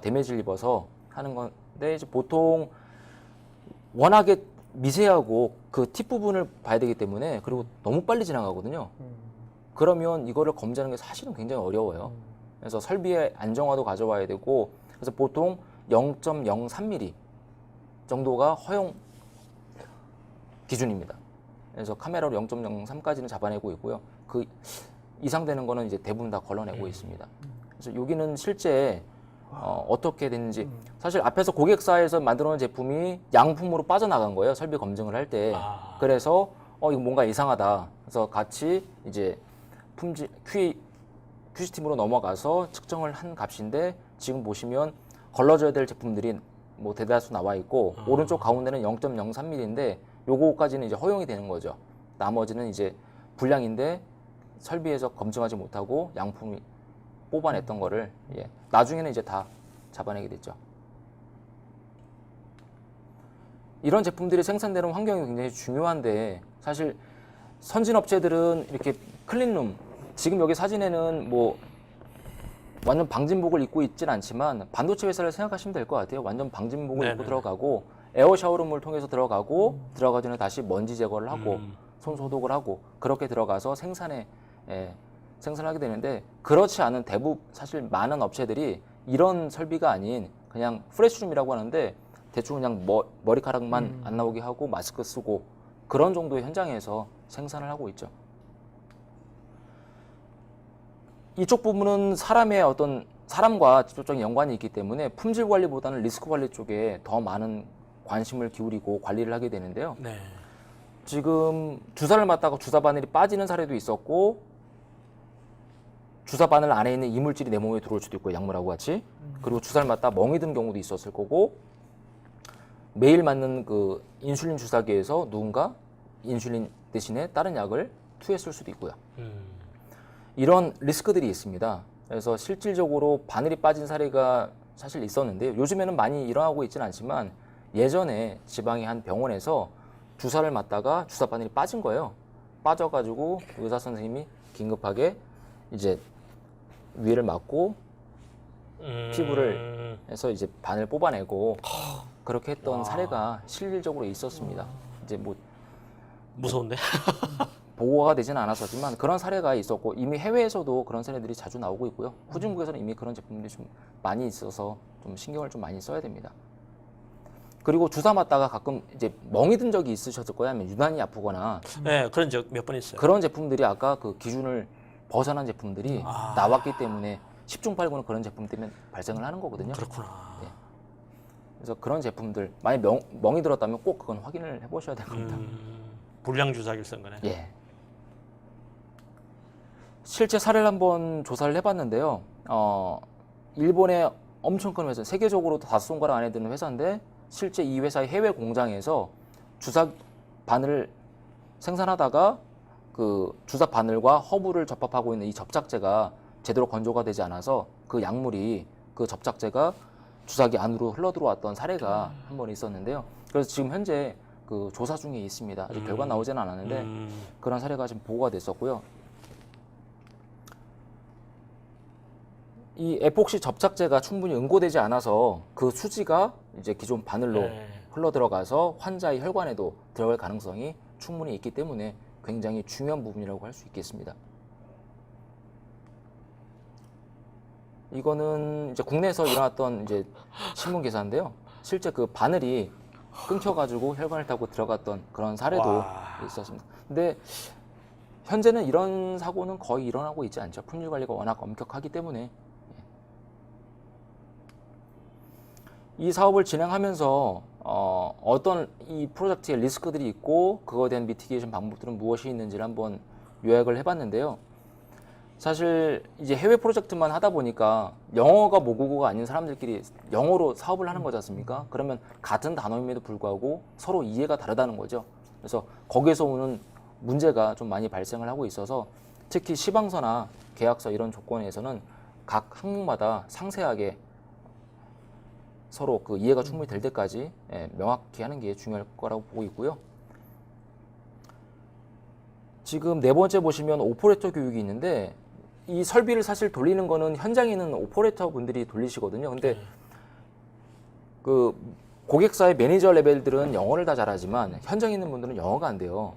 데미지를 입어서 하는 건데, 이제 보통 워낙에 미세하고 그 팁 부분을 봐야 되기 때문에, 그리고 너무 빨리 지나가거든요. 그러면 이거를 검지하는 게 사실은 굉장히 어려워요. 그래서 설비의 안정화도 가져와야 되고, 그래서 보통 0.03mm 정도가 허용 기준입니다. 그래서 카메라로 0.03까지는 잡아내고 있고요. 그 이상 되는 거는 이제 대부분 다 걸러내고 있습니다. 그래서 여기는 실제 어떻게 됐는지, 사실 앞에서 고객사에서 만들어 놓은 제품이 양품으로 빠져나간 거예요. 설비 검증을 할 때. 그래서 이거 뭔가 이상하다. 그래서 같이 이제 품질 QC팀으로 넘어가서 측정을 한 값인데, 지금 보시면 걸러져야 될 제품들이 뭐 대다수 나와 있고, 오른쪽 가운데는 0.03mm인데 요거까지는 이제 허용이 되는 거죠. 나머지는 이제 불량인데 설비에서 검증하지 못하고 양품이 뽑아냈던 거를 나중에는 이제 다 잡아내게 됐죠. 이런 제품들이 생산되는 환경이 굉장히 중요한데, 사실 선진 업체들은 이렇게 클린룸, 지금 여기 사진에는 뭐 완전 방진복을 입고 있진 않지만 반도체 회사를 생각하시면 될 것 같아요. 완전 방진복을 입고 들어가고 에어 샤워룸을 통해서 들어가고, 들어가기 전에 다시 먼지 제거를 하고 손 소독을 하고, 그렇게 들어가서 생산을 하게 되는데, 그렇지 않은 사실 많은 업체들이 이런 설비가 아닌 그냥 프레쉬룸이라고 하는데, 대충 그냥 머리카락만 안 나오게 하고 마스크 쓰고 그런 정도의 현장에서 생산을 하고 있죠. 이쪽 부분은 사람과 직접적인 연관이 있기 때문에 품질 관리보다는 리스크 관리 쪽에 더 많은 관심을 기울이고 관리를 하게 되는데요. 네. 지금 주사를 맞다가 주사 바늘이 빠지는 사례도 있었고, 주사 바늘 안에 있는 이물질이 내 몸에 들어올 수도 있고, 약물하고 같이. 그리고 주사를 맞다 멍이 든 경우도 있었을 거고, 매일 맞는 그 인슐린 주사기에서 누군가 인슐린 대신에 다른 약을 투여했을 수도 있고요. 이런 리스크들이 있습니다. 그래서 실질적으로 바늘이 빠진 사례가 사실 있었는데요. 요즘에는 많이 일어나고 있지는 않지만, 예전에 지방의 한 병원에서 주사를 맞다가 주사 바늘이 빠진 거예요. 빠져가지고 의사 선생님이 긴급하게 이제 위를 맞고 피부를 해서 이제 바늘 뽑아내고 그렇게 했던 사례가 실질적으로 있었습니다. 이제 뭐 무서운데? 보고가 되지는 않았었지만 그런 사례가 있었고, 이미 해외에서도 그런 사례들이 자주 나오고 있고요. 후진국에서는 이미 그런 제품들이 좀 많이 있어서 좀 신경을 좀 많이 써야 됩니다. 그리고 주사 맞다가 가끔 이제 멍이 든 적이 있으셨을 거예요. 아니면 유난히 아프거나. 네, 그런 적 몇 번 있어요. 그런 제품들이 아까 그 기준을 벗어난 제품들이 나왔기 때문에 10중 8구는 그런 제품 때문에 발생을 하는 거거든요. 그렇구나. 네. 그래서 그런 제품들, 만약 멍이 들었다면 꼭 그건 확인을 해보셔야 될 겁니다. 불량 주사기를 쓴 거네. 예. 실제 사례를 한번 조사를 해봤는데요. 일본의 엄청 큰 회사, 세계적으로 다섯 손가락 안에 드는 회사인데, 실제 이 회사의 해외 공장에서 주사 바늘을 생산하다가 그 주사 바늘과 허브를 접합하고 있는 이 접착제가 제대로 건조가 되지 않아서 그 약물이, 그 접착제가 주사기 안으로 흘러 들어왔던 사례가 한 번 있었는데요. 그래서 지금 현재 그 조사 중에 있습니다. 아직 결과 나오지는 않았는데 그런 사례가 지금 보고가 됐었고요. 이 에폭시 접착제가 충분히 응고되지 않아서 그 수지가 이제 기존 바늘로 흘러 들어가서 환자의 혈관에도 들어갈 가능성이 충분히 있기 때문에 굉장히 중요한 부분이라고 할 수 있겠습니다. 이거는 이제 국내에서 일어났던 이제 신문 기사인데요. 실제 그 바늘이 끊겨가지고 혈관을 타고 들어갔던 그런 사례도 있었습니다. 근데 현재는 이런 사고는 거의 일어나고 있지 않죠. 품질 관리가 워낙 엄격하기 때문에. 이 사업을 진행하면서 어떤 이 프로젝트의 리스크들이 있고 그거에 대한 미티게이션 방법들은 무엇이 있는지를 한번 요약을 해봤는데요. 사실 이제 해외 프로젝트만 하다 보니까 영어가 모국어가 아닌 사람들끼리 영어로 사업을 하는 거지 않습니까? 그러면 같은 단어임에도 불구하고 서로 이해가 다르다는 거죠. 그래서 거기에서 오는 문제가 좀 많이 발생을 하고 있어서 특히 시방서나 계약서 이런 조건에서는 각 항목마다 상세하게 서로 그 이해가 충분히 될 때까지 명확히 하는 게 중요할 거라고 보고 있고요. 지금 네 번째 보시면 오퍼레이터 교육이 있는데 이 설비를 사실 돌리는 거는 현장에 있는 오퍼레이터 분들이 돌리시거든요. 근데 그 고객사의 매니저 레벨들은 영어를 다 잘하지만 현장에 있는 분들은 영어가 안 돼요.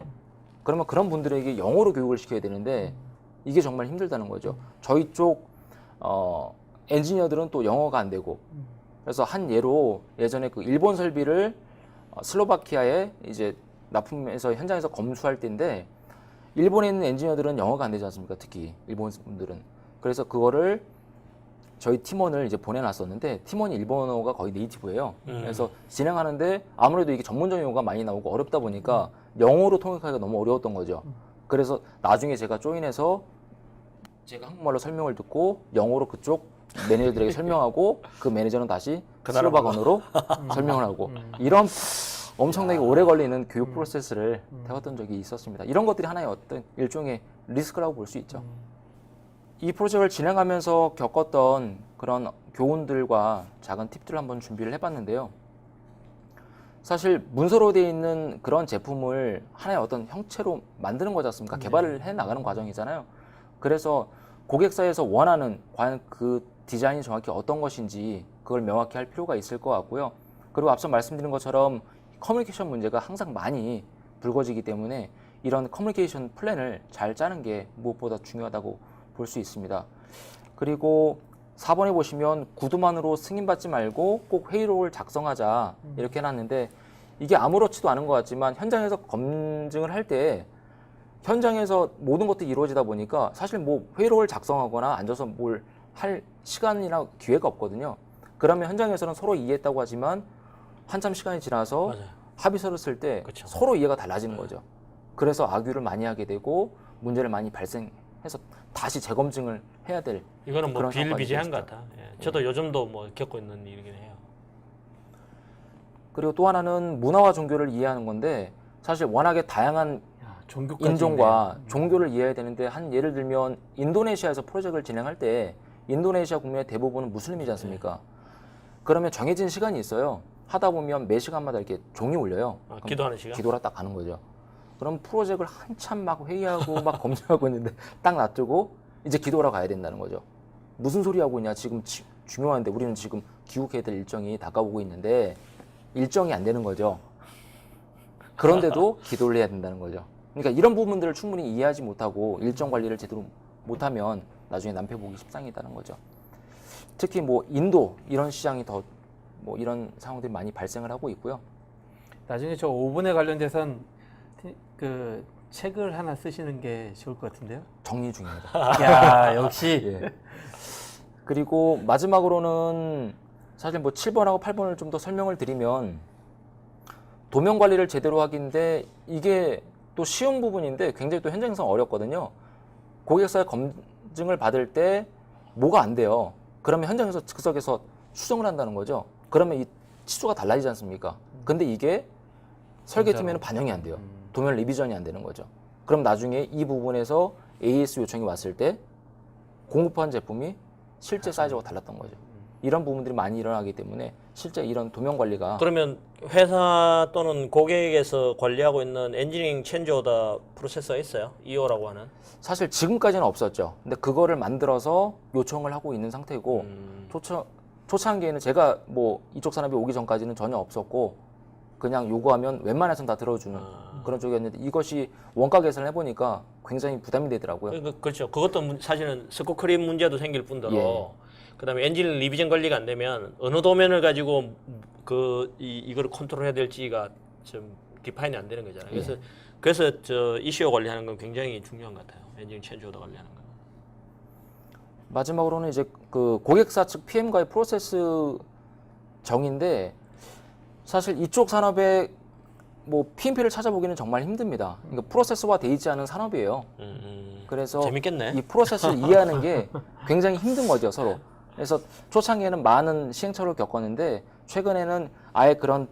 그러면 그런 분들에게 영어로 교육을 시켜야 되는데 이게 정말 힘들다는 거죠. 저희 쪽 엔지니어들은 또 영어가 안 되고 그래서 한 예로 예전에 그 일본 설비를 슬로바키아에 이제 납품해서 현장에서 검수할 때인데 일본에 있는 엔지니어들은 영어가 안 되지 않습니까? 특히 일본 분들은. 그래서 그거를 저희 팀원을 이제 보내놨었는데 팀원이 일본어가 거의 네이티브예요. 그래서 진행하는데 아무래도 이게 전문적인 용어가 많이 나오고 어렵다 보니까 영어로 통역하기가 너무 어려웠던 거죠. 그래서 나중에 제가 조인해서 제가 한국말로 설명을 듣고 영어로 그쪽 매니저들에게 설명하고 그 매니저는 다시 슬로바건으로 설명을 하고 이런 엄청나게 오래 걸리는 교육 프로세스를 해왔던 적이 있었습니다. 이런 것들이 하나의 어떤 일종의 리스크라고 볼 수 있죠. 이 프로젝트를 진행하면서 겪었던 그런 교훈들과 작은 팁들을 한번 준비를 해봤는데요. 사실 문서로 되어 있는 그런 제품을 하나의 어떤 형체로 만드는 거지 않습니까? 개발을 해 나가는 과정이잖아요. 그래서 고객사에서 원하는 과연 그 디자인이 정확히 어떤 것인지 그걸 명확히 할 필요가 있을 것 같고요. 그리고 앞서 말씀드린 것처럼 커뮤니케이션 문제가 항상 많이 불거지기 때문에 이런 커뮤니케이션 플랜을 잘 짜는 게 무엇보다 중요하다고 볼 수 있습니다. 그리고 4번에 보시면 구두만으로 승인받지 말고 꼭 회의록을 작성하자 이렇게 해놨는데 이게 아무렇지도 않은 것 같지만 현장에서 검증을 할 때 현장에서 모든 것들이 이루어지다 보니까 사실 뭐 회의록을 작성하거나 앉아서 뭘 할 시간이나 기회가 없거든요. 그러면 현장에서는 서로 이해했다고 하지만 한참 시간이 지나서 맞아요. 합의서를 쓸 때 그쵸. 서로 이해가 달라지는 거죠. 그래서 악유를 많이 하게 되고 문제를 많이 발생해서 다시 재검증을 해야 될 이거는 뭐 그런 상황이 비일비재한 것 되죠. 같아. 예. 저도 요즘도 뭐 겪고 있는 일이긴 해요. 그리고 또 하나는 문화와 종교를 이해하는 건데 사실 워낙에 다양한 야, 종교까지 인종과 있네. 종교를 이해해야 되는데 한 예를 들면 인도네시아에서 프로젝트를 진행할 때 인도네시아 국민의 대부분은 무슬림이지 않습니까? 그러면 정해진 시간이 있어요. 하다 보면 매 시간마다 이렇게 종이 울려요. 아, 기도하는 시간? 기도라 딱 가는 거죠. 그럼 프로젝트를 한참 막 회의하고 막 검증하고 있는데 딱 놔두고 이제 기도하러 가야 된다는 거죠. 무슨 소리 하고 있냐? 지금 중요한데 우리는 지금 귀국해야 될 일정이 다가오고 있는데 일정이 안 되는 거죠. 그런데도 기도를 해야 된다는 거죠. 그러니까 이런 부분들을 충분히 이해하지 못하고 일정 관리를 제대로 못하면 나중에 낭패 보기 십상이다는 거죠. 특히 뭐 인도 이런 시장이 더 뭐 이런 상황들이 많이 발생을 하고 있고요. 나중에 저 오븐에 관련돼선 그 책을 하나 쓰시는 게 좋을 것 같은데요. 정리 중입니다. 야, 역시. 예. 그리고 마지막으로는 사실 뭐 7번하고 8번을 좀 더 설명을 드리면 도면 관리를 제대로 하기인데 이게 또 쉬운 부분인데 굉장히 또 현장에서 어렵거든요. 고객사의 검증을 받을 때 뭐가 안 돼요. 그러면 현장에서 즉석에서 수정을 한다는 거죠. 그러면 이 치수가 달라지지 않습니까? 근데 이게 설계팀에는 반영이 안 돼요. 도면 리비전이 안 되는 거죠. 그럼 나중에 이 부분에서 AS 요청이 왔을 때 공급한 제품이 실제 사이즈가 달랐던 거죠. 이런 부분들이 많이 일어나기 때문에 실제 이런 도면 관리가 그러면 회사 또는 고객에서 관리하고 있는 엔지니어링 체인지 오더 프로세서가 있어요? EO라고 하는? 사실 지금까지는 없었죠. 근데 그거를 만들어서 요청을 하고 있는 상태고 초창기에는 제가 뭐 이쪽 산업이 오기 전까지는 전혀 없었고 그냥 요구하면 웬만해서는 다 들어주는 그런 쪽이었는데 이것이 원가 계산을 해보니까 굉장히 부담이 되더라고요. 그렇죠. 그것도 사실은 스코 크림 문제도 생길 뿐더러 예. 그다음에 엔진 리비전 관리가 안 되면 어느 도면을 가지고 이거를 컨트롤해야 될지가 좀 디파인이 안 되는 거잖아요. 그래서 저 이슈 관리하는 건 굉장히 중요한 것 같아요. 엔진 체인지 오더 관리하는 거. 마지막으로는 이제 그 고객사 측 PM과의 프로세스 정인데 사실 이쪽 산업에 뭐 PMP를 찾아보기는 정말 힘듭니다. 그러니까 프로세스화 돼 있지 않은 산업이에요. 그래서 재밌겠네. 이 프로세스를 이해하는 게 굉장히 힘든 거죠, 서로. 그래서 초창기에는 많은 시행착오를 겪었는데 최근에는 아예 그런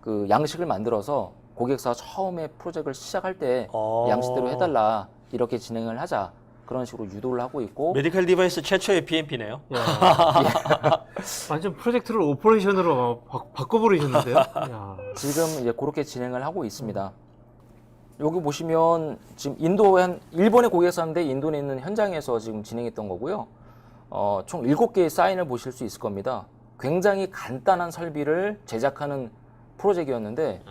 그 양식을 만들어서 고객사가 처음에 프로젝트를 시작할 때 어. 양식대로 해달라 이렇게 진행을 하자 그런 식으로 유도를 하고 있고 메디컬 디바이스 최초의 PMP네요. 야. 완전 프로젝트를 오퍼레이션으로 바꿔버리셨는데요. 야. 지금 이제 그렇게 진행을 하고 있습니다. 여기 보시면 지금 일본의 고객사인데 인도에 있는 현장에서 지금 진행했던 거고요. 총 7개의 사인을 보실 수 있을 겁니다. 굉장히 간단한 설비를 제작하는 프로젝트였는데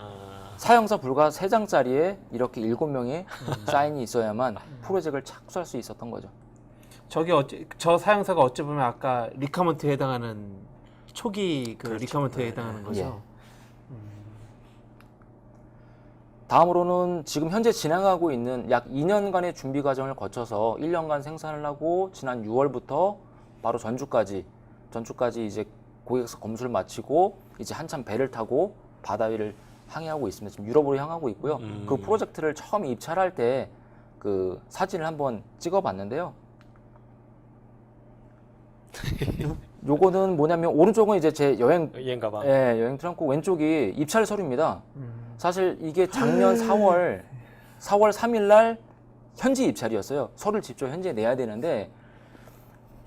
사용자 불과 3장짜리에 이렇게 7명의 사인이 있어야만 프로젝트를 착수할 수 있었던 거죠. 저 사용사가 어찌 보면 아까 리카먼트에 해당하는 초기 그렇죠. 리카먼트에 해당하는 거죠. 다음으로는 지금 현재 진행하고 있는 약 2년간의 준비 과정을 거쳐서 1년간 생산을 하고 지난 6월부터 바로 전주까지 이제 고객사 검수를 마치고 이제 한참 배를 타고 바다 위를 항해하고 있습니다. 지금 유럽으로 향하고 있고요. 그 프로젝트를 처음 입찰할 때 그 사진을 한번 찍어봤는데요. 요거는 뭐냐면 오른쪽은 이제 제 여행 가방. 여행 트렁크, 왼쪽이 입찰 서류입니다. 사실 이게 작년 4월 3일 날 현지 입찰이었어요. 서류를 직접 현지에 내야 되는데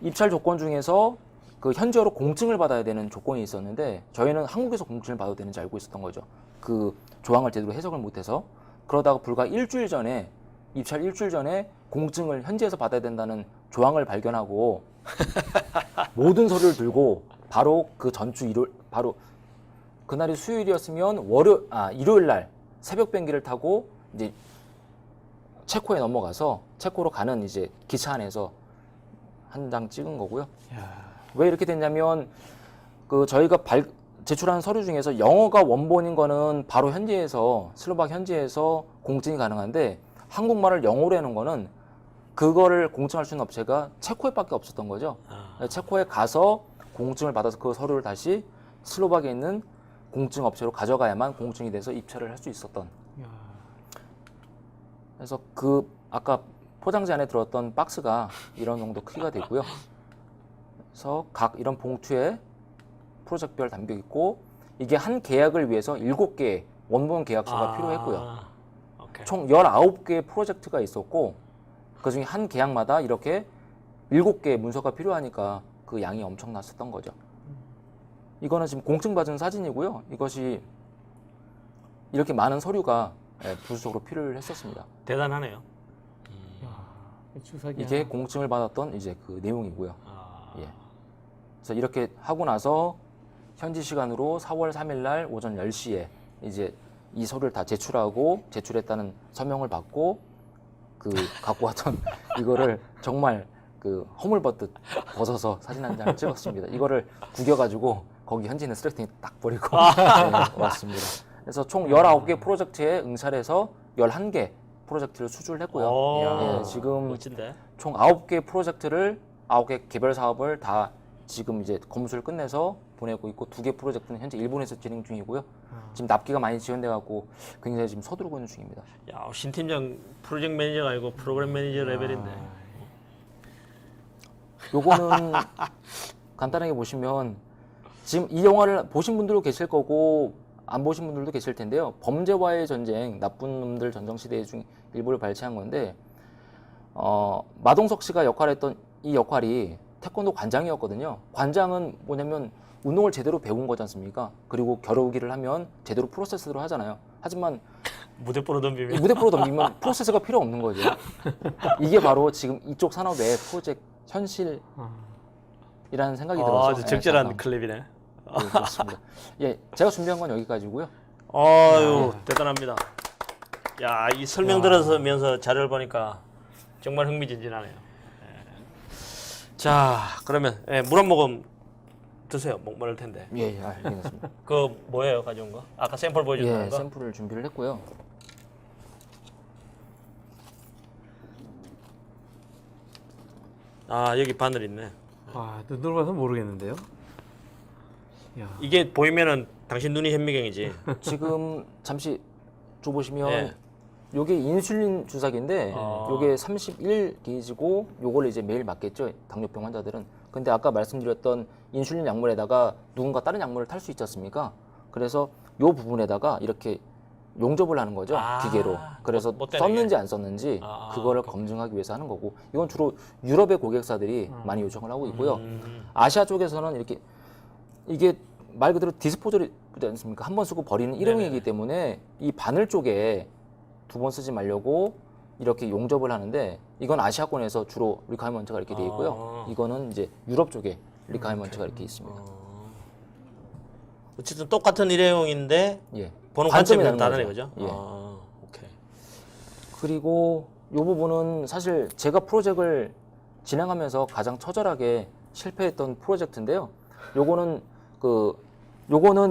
입찰 조건 중에서 그 현지어로 공증을 받아야 되는 조건이 있었는데 저희는 한국에서 공증을 받아도 되는지 알고 있었던 거죠. 그 조항을 제대로 해석을 못해서 그러다가 불과 입찰 일주일 전에 공증을 현지에서 받아야 된다는 조항을 발견하고 모든 서류를 들고 바로 그 전주 바로 그날이 수요일이었으면 일요일 날 새벽 비행기를 타고 이제 체코에 넘어가서 체코로 가는 이제 기차 안에서 한 장 찍은 거고요. 왜 이렇게 됐냐면 그 저희가 제출한 서류 중에서 영어가 원본인 거는 바로 슬로바키아 현지에서 공증이 가능한데 한국말을 영어로 해놓은 거는 그거를 공증할 수 있는 업체가 체코에밖에 없었던 거죠. 체코에 가서 공증을 받아서 그 서류를 다시 슬로바키아에 있는 공증 업체로 가져가야만 공증이 돼서 입찰을 할 수 있었던. 그래서 그 아까 포장지 안에 들었던 박스가 이런 정도 크기가 되고요. 그래서 각 이런 봉투에 프로젝트별 담겨 있고 이게 한 계약을 위해서 7개의 원본 계약서가 필요했고요. 오케이. 총 19개의 프로젝트가 있었고 그중에 한 계약마다 이렇게 7개의 문서가 필요하니까 그 양이 엄청났었던 거죠. 이거는 지금 공증받은 사진이고요. 이것이 이렇게 많은 서류가 부수적으로 필요를 했었습니다. 대단하네요. 이게 공증을 받았던 이제 그 내용이고요. 아. 예. 그래서 이렇게 하고 나서 현지 시간으로 4월 3일 날 오전 10시에 이제 이 서류를 다 제출했다는 서명을 받고 그 갖고 왔던 이거를 정말 그 허물벗듯 벗어서 사진 한 장을 찍었습니다. 이거를 구겨가지고 거기 현지 있는 쓰레기통에 딱 버리고 왔습니다. 그래서 총 19개 프로젝트에 응찰해서 11개 프로젝트를 수주를 했고요. 지금 멋진데. 총 9개 프로젝트를 9개 개별 사업을 다 지금 이제 검수를 끝내서 보내고 있고 2개 프로젝트는 현재 일본에서 진행 중이고요. 지금 납기가 많이 지연돼 갖고 굉장히 지금 서두르고 있는 중입니다. 야, 신 팀장 프로젝트 매니저가 아니고 프로그램 매니저 레벨인데. 요거는 간단하게 보시면 지금 이 영화를 보신 분들도 계실 거고 안 보신 분들도 계실 텐데요. 범죄와의 전쟁, 나쁜 놈들 전성시대 중 일부를 발췌한 건데 마동석 씨가 역할했던 이 역할이 태권도 관장이었거든요. 관장은 뭐냐면 운동을 제대로 배운 거지 않습니까? 그리고 겨루기를 하면 제대로 프로세스로 하잖아요. 하지만 무대포로 덤비면. 무대포로 덤비면 프로세스가 필요 없는 거죠. 이게 바로 지금 이쪽 산업의 프로젝트 현실이라는 생각이 들어서 아주 적절한 잠깐, 클립이네. 네, 그렇습니다. 예, 제가 준비한 건 여기까지고요. 아유, 대단합니다. 야, 이 설명 들으면서 자료를 보니까 정말 흥미진진하네요. 자, 그러면 물 한 모금 드세요. 목마를 텐데. 예, 알겠습니다. 그 뭐예요, 가져온 거? 아까 샘플 보여줬다는 예, 거? 샘플을 준비를 했고요. 아, 여기 바늘 있네. 눈으로 봐서 모르겠는데요. 야. 이게 보이면은 당신 눈이 현미경이지. 지금 잠시 줘보시면 예. 요게 인슐린 주사기인데 요게 31게이지고 요걸 이제 매일 맞겠죠, 당뇨병 환자들은. 근데 아까 말씀드렸던 인슐린 약물에다가 누군가 다른 약물을 탈 수 있지 않습니까? 그래서 요 부분에다가 이렇게 용접을 하는 거죠. 기계로. 그래서 못 되게. 썼는지 안 썼는지 그거를 검증하기 위해서 하는 거고 이건 주로 유럽의 고객사들이 많이 요청을 하고 있고요. 아시아 쪽에서는 이렇게 이게 말 그대로 디스포저이지 않습니까? 한 번 쓰고 버리는 일회용이기 때문에 이 바늘 쪽에 2번 쓰지 말려고 이렇게 용접을 하는데 이건 아시아권에서 주로 리콰이먼트가 이렇게 돼 있고요. 이거는 이제 유럽 쪽에 리콰이먼트가 이렇게 있습니다. 어쨌든 똑같은 일회용인데 예. 보는 관점이 관점이 다른 다른 거죠. 거죠. 예. 오케이. 그리고 이 부분은 사실 제가 프로젝트를 진행하면서 가장 처절하게 실패했던 프로젝트인데요. 요거는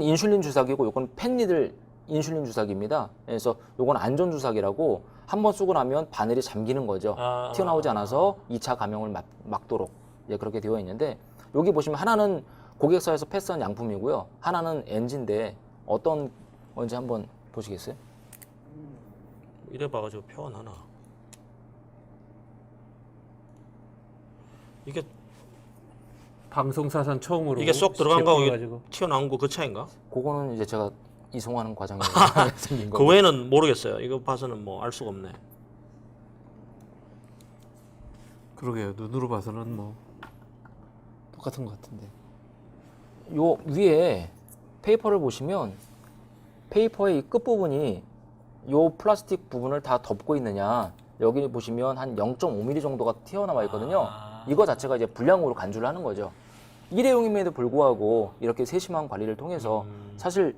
인슐린 주사기고 요건 펜니들 인슐린 주사기입니다. 그래서 요건 안전 주사기라고 한 번 쓰고 나면 바늘이 잠기는 거죠. 튀어나오지 않아서 2차 감염을 막도록 그렇게 되어 있는데 여기 보시면 하나는 고객사에서 패스한 양품이고요. 하나는 NG인데 어떤 건지 한번 보시겠어요? 이래 봐가지고 표현 하나. 이게 방송사상 처음으로 이게 쏙 들어간 거하고 제품을 이게 튀어나온 거 그 차인가? 그거는 이제 제가 이송하는 과정에 생긴 그 거고. 외에는 모르겠어요. 이거 봐서는 뭐 알 수가 없네. 그러게요. 눈으로 봐서는 뭐 똑같은 것 같은데. 요 위에 페이퍼를 보시면 페이퍼의 이 끝부분이 요 플라스틱 부분을 다 덮고 있느냐 여기 보시면 한 0.5mm 정도가 튀어나와 있거든요. 이거 자체가 이제 불량으로 간주를 하는 거죠. 일회용임에도 불구하고 이렇게 세심한 관리를 통해서 사실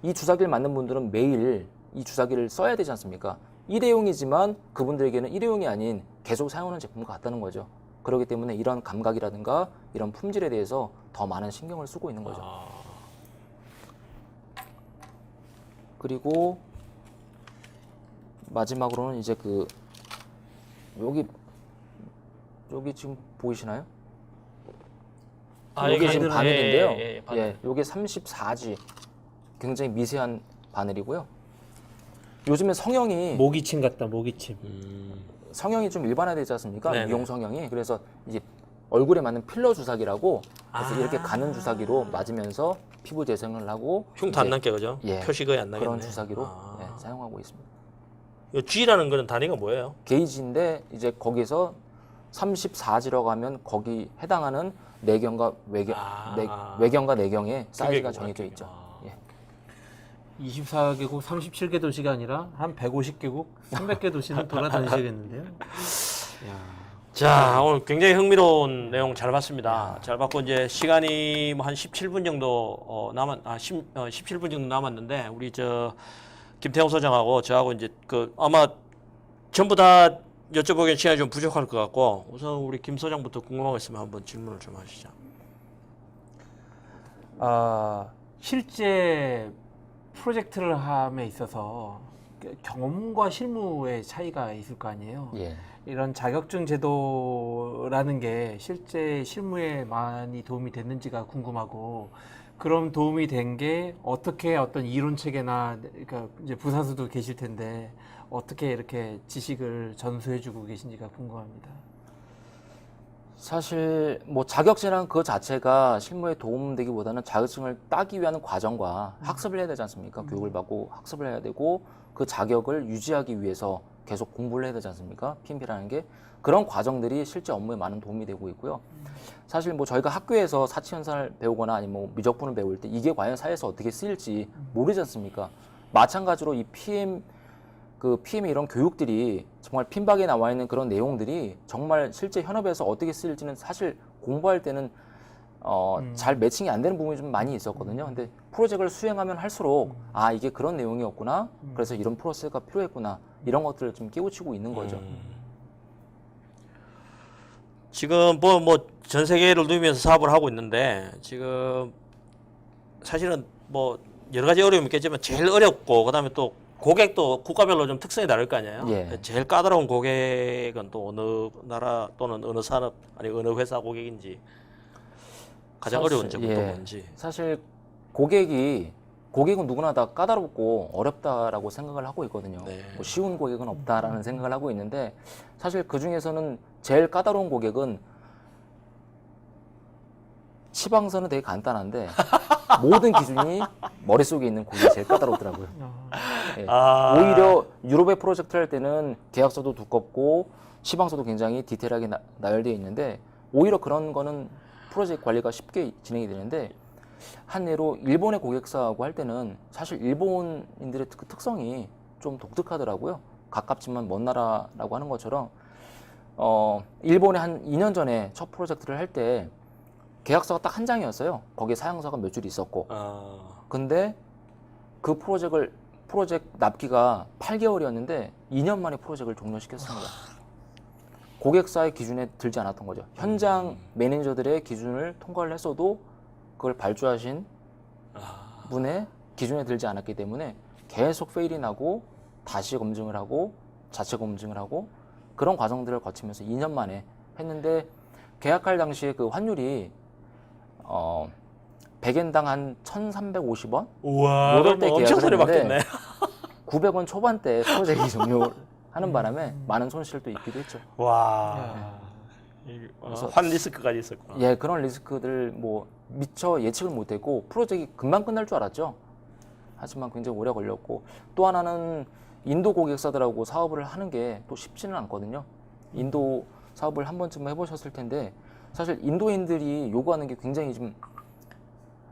이 주사기를 맞는 분들은 매일 이 주사기를 써야 되지 않습니까? 일회용이지만 그분들에게는 일회용이 아닌 계속 사용하는 제품과 같다는 거죠. 그렇기 때문에 이런 감각이라든가 이런 품질에 대해서 더 많은 신경을 쓰고 있는 거죠. 그리고 마지막으로는 이제 여기 지금 보이시나요? 아, 여기 여기 지금 바늘. 바늘인데요. 예, 바늘. 요게 34G 굉장히 미세한 바늘이고요. 요즘에 성형이 모기침 같다. 모기침. 성형이 좀 일반화되지 않습니까? 네네. 미용 성형이. 그래서 이제 얼굴에 맞는 필러 주사기라고 그래서 이렇게 가는 주사기로 맞으면서 피부 재생을 하고 흉터 안 이제 남게 그죠? 표시 거의 안 나겠네. 그런 주사기로 사용하고 있습니다. 이 G라는 거는 단위가 뭐예요? 게이지인데 이제 거기서 34G라고 하면 거기 해당하는 내경과 외경과 내경의 사이즈가 정해져 있죠. 예. 24개국 37개 도시가 아니라 한 150개국 300개 도시는 돌아다니시겠는데요. 자, 오늘 굉장히 흥미로운 내용 잘 봤습니다. 잘 봤고 이제 시간이 뭐 한 17분 정도 17분 정도 남았는데 우리 김태형 소장하고 저하고 이제 아마 전부 다 여쭤보기엔 시간이 좀 부족할 것 같고 우선 우리 김 소장부터 궁금한 거 있으면 한번 질문을 좀 하시죠. 실제 프로젝트를 함에 있어서 경험과 실무의 차이가 있을 거 아니에요. 예. 이런 자격증 제도라는 게 실제 실무에 많이 도움이 됐는지가 궁금하고, 그럼 도움이 된 게 어떻게 어떤 이론 체계나, 그러니까 이제 부사수도 계실 텐데 어떻게 이렇게 지식을 전수해주고 계신지가 궁금합니다. 사실 뭐 자격증이란 그 자체가 실무에 도움되기보다는 자격증을 따기 위한 과정과 학습을 해야 되지 않습니까? 교육을 받고 학습을 해야 되고 그 자격을 유지하기 위해서 계속 공부를 해야 되지 않습니까? PMP라는 게 그런 과정들이 실제 업무에 많은 도움이 되고 있고요. 사실 뭐 저희가 학교에서 사치현상을 배우거나 아니면 뭐 미적분을 배울 때 이게 과연 사회에서 어떻게 쓰일지 모르지 않습니까? 마찬가지로 이 PM의 이런 교육들이 정말 핀박에 나와 있는 그런 내용들이 정말 실제 현업에서 어떻게 쓰일지는 사실 공부할 때는 잘 매칭이 안 되는 부분이 좀 많이 있었거든요. 근데 프로젝트를 수행하면 할수록 이게 그런 내용이었구나. 그래서 이런 프로세스가 필요했구나. 이런 것들을 좀 깨우치고 있는 거죠. 지금 뭐 전 세계를 누비면서 사업을 하고 있는데 지금 사실은 뭐 여러 가지 어려움이 있겠지만 제일 어렵고 그다음에 또 고객도 국가별로 좀 특성이 다를 거 아니에요. 예. 제일 까다로운 고객은 또 어느 나라 또는 어느 산업 아니 어느 회사 고객인지 가장 어려운 점은 또 뭔지. 사실 고객은 누구나 다 까다롭고 어렵다라고 생각을 하고 있거든요. 네. 뭐 쉬운 고객은 없다라는 생각을 하고 있는데 사실 그 중에서는 제일 까다로운 고객은 치방선은 되게 간단한데 모든 기준이 머릿속에 있는 고객이 제일 까다롭더라고요. 예. 아. 오히려 유럽의 프로젝트를 할 때는 계약서도 두껍고 시방서도 굉장히 디테일하게 나열되어 있는데 오히려 그런 거는 프로젝트 관리가 쉽게 진행이 되는데 한 예로 일본의 고객사하고 할 때는 사실 일본인들의 그 특성이 좀 독특하더라고요. 가깝지만 먼 나라라고 하는 것처럼 일본에 한 2년 전에 첫 프로젝트를 할 때 계약서가 딱 한 장이었어요. 거기에 사양서가 몇 줄 있었고. 근데 그 프로젝트 납기가 8개월이었는데 2년 만에 프로젝트를 종료시켰습니다. 고객사의 기준에 들지 않았던 거죠. 현장 매니저들의 기준을 통과를 했어도 그걸 발주하신 분의 기준에 들지 않았기 때문에 계속 페일이 나고 다시 검증을 하고 자체 검증을 하고 그런 과정들을 거치면서 2년 만에 했는데 계약할 당시에 그 환율이 100엔당 한 1,350원? 우와, 이럴 때 엄청 계약을 소리 했는데 받겠네. 900원 초반대 프로젝트 종료하는 바람에 많은 손실도 있기도 했죠. 와, 환 리스크까지 있었구나. 예, 그런 리스크들 뭐 미처 예측을 못했고 프로젝트가 금방 끝날 줄 알았죠. 하지만 굉장히 오래 걸렸고 또 하나는 인도 고객사들하고 사업을 하는 게 또 쉽지는 않거든요. 인도 사업을 한 번쯤 해보셨을 텐데 사실 인도인들이 요구하는 게 굉장히 좀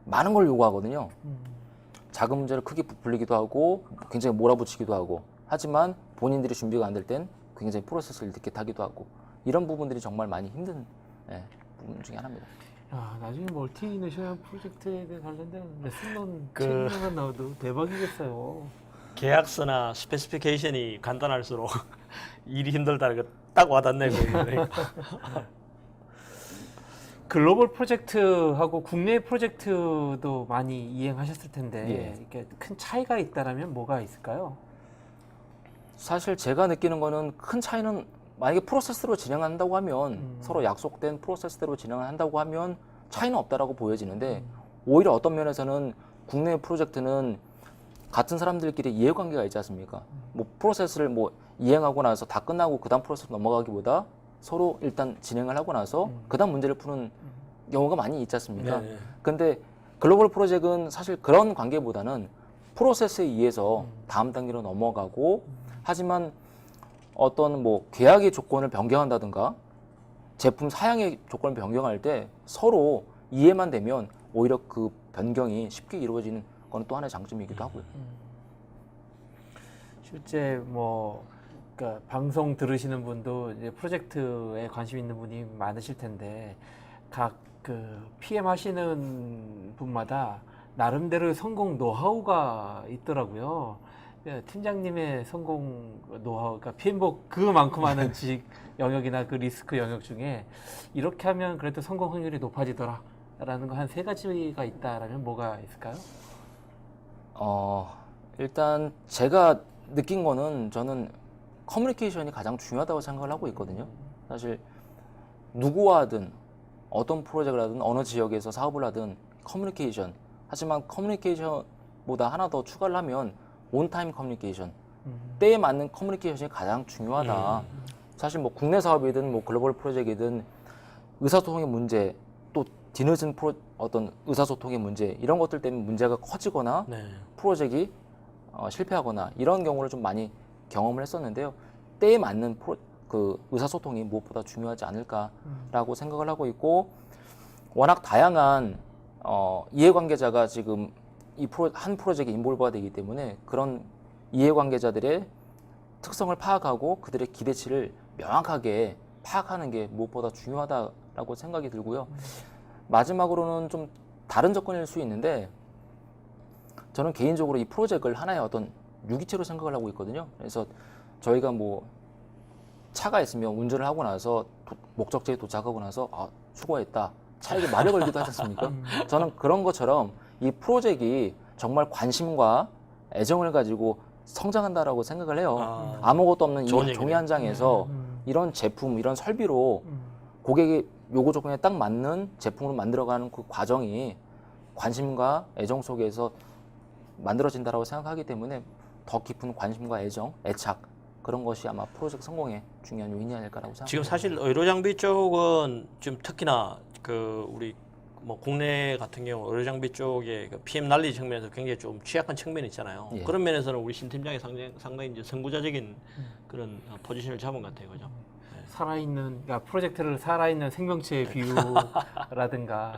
많은 걸 요구하거든요. 작은 문제를 크게 부풀리기도 하고 굉장히 몰아붙이기도 하고 하지만 본인들이 준비가 안 될 땐 굉장히 프로세스를 이렇게 타기도 하고 이런 부분들이 정말 많이 힘든 부분 중에 하나입니다. 야, 나중에 멀티내셔널 프로젝트에 관련된 레슨론 그- 책만 나와도 대박이겠어요. 계약서나 스페시피케이션이 간단할수록 일이 힘들다는 거 딱 와닿네. 그러니까. 글로벌 프로젝트하고 국내 프로젝트도 많이 이행하셨을 텐데 예. 이렇게 큰 차이가 있다라면 뭐가 있을까요? 사실 제가 느끼는 거는 큰 차이는 만약에 프로세스로 진행한다고 하면 서로 약속된 프로세스대로 진행을 한다고 하면 차이는 없다라고 보여지는데 오히려 어떤 면에서는 국내 프로젝트는 같은 사람들끼리 이해관계가 있지 않습니까? 뭐 프로세스를 뭐 이행하고 나서 다 끝나고 그다음 프로세스 넘어가기보다 서로 일단 진행을 하고 나서 그다음 문제를 푸는 경우가 많이 있지 않습니까? 네. 근데 글로벌 프로젝트는 사실 그런 관계보다는 프로세스에 의해서 다음 단계로 넘어가고 하지만 어떤 뭐 계약의 조건을 변경한다든가 제품 사양의 조건을 변경할 때 서로 이해만 되면 오히려 그 변경이 쉽게 이루어지는 건 또 하나의 장점이기도 하고요. 실제 뭐 그러니까 방송 들으시는 분도 이제 프로젝트에 관심 있는 분이 많으실 텐데 각 그 PM 하시는 분마다 나름대로의 성공 노하우가 있더라고요. 팀장님의 성공 노하우, 그러니까 PM복 그만큼 많은 지식 영역이나 그 리스크 영역 중에 이렇게 하면 그래도 성공 확률이 높아지더라라는 거 한 3가지가 있다라면 뭐가 있을까요? 일단 제가 느낀 거는 저는 커뮤니케이션이 가장 중요하다고 생각을 하고 있거든요. 사실 누구와 하든 어떤 프로젝트를 하든 어느 지역에서 사업을 하든 커뮤니케이션. 하지만 커뮤니케이션보다 하나 더 추가를 하면 온타임 커뮤니케이션. 때에 맞는 커뮤니케이션이 가장 중요하다. 사실 뭐 국내 사업이든 뭐 글로벌 프로젝트이든 의사소통의 문제 또 뒤늦은 어떤 의사소통의 문제 이런 것들 때문에 문제가 커지거나 네. 프로젝트가 실패하거나 이런 경우를 좀 많이 경험을 했었는데요. 때에 맞는 그 의사소통이 무엇보다 중요하지 않을까라고 생각을 하고 있고 워낙 다양한 이해관계자가 지금 한 프로젝트에 인볼브가 되기 때문에 그런 이해관계자들의 특성을 파악하고 그들의 기대치를 명확하게 파악하는 게 무엇보다 중요하다라고 생각이 들고요. 마지막으로는 좀 다른 접근일 수 있는데 저는 개인적으로 이 프로젝트를 하나의 어떤 유기체로 생각을 하고 있거든요. 그래서 저희가 뭐 차가 있으면 운전을 하고 나서 목적지에 도착하고 나서 수고했다. 차에게 말이 걸기도 하지 않습니까? 저는 그런 것처럼 이 프로젝트가 정말 관심과 애정을 가지고 성장한다라고 생각을 해요. 아무것도 없는 이 좋은 종이 얘기네요. 한 장에서 이런 제품, 이런 설비로 고객의 요구 조건에 딱 맞는 제품으로 만들어가는 그 과정이 관심과 애정 속에서 만들어진다라고 생각하기 때문에 더 깊은 관심과 애정, 애착 그런 것이 아마 프로젝트 성공의 중요한 요인이 아닐까라고 생각합니다. 지금 사실 의료 장비 쪽은 지금 특히나 그 우리 뭐 국내 같은 경우 의료 장비 쪽에 그 PM 난리 측면에서 굉장히 좀 취약한 측면이 있잖아요. 예. 그런 면에서는 우리 신 팀장이 상당히 이제 선구자적인 그런 포지션을 잡은 것 같아요, 그죠? 살아있는, 그러니까 프로젝트를 살아있는 생명체의 비유라든가,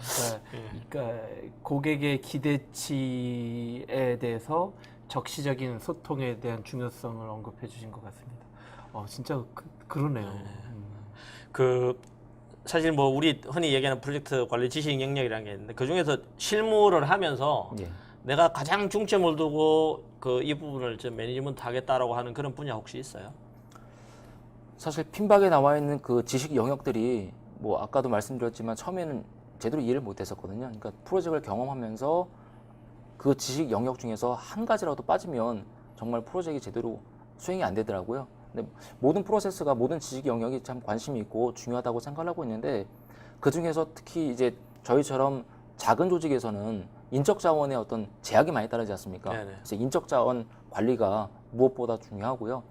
그러니까 고객의 기대치에 대해서 적시적인 소통에 대한 중요성을 언급해 주신 것 같습니다. 진짜 그러네요. 그 사실 뭐 우리 흔히 얘기하는 프로젝트 관리 지식 영역이라는 게 있는데 그 중에서 실무를 하면서 예. 내가 가장 중점을 두고 그 이 부분을 좀 매니지먼트 하겠다라고 하는 그런 분야 혹시 있어요? 사실 핀박에 나와 있는 그 지식 영역들이 뭐 아까도 말씀드렸지만 처음에는 제대로 이해를 못했었거든요. 그러니까 프로젝트를 경험하면서 그 지식 영역 중에서 한 가지라도 빠지면 정말 프로젝트가 제대로 수행이 안 되더라고요. 근데 모든 프로세스가 모든 지식 영역이 참 관심이 있고 중요하다고 생각하고 있는데 그 중에서 특히 이제 저희처럼 작은 조직에서는 인적 자원의 어떤 제약이 많이 따르지 않습니까? 네네. 그래서 인적 자원 관리가 무엇보다 중요하고요.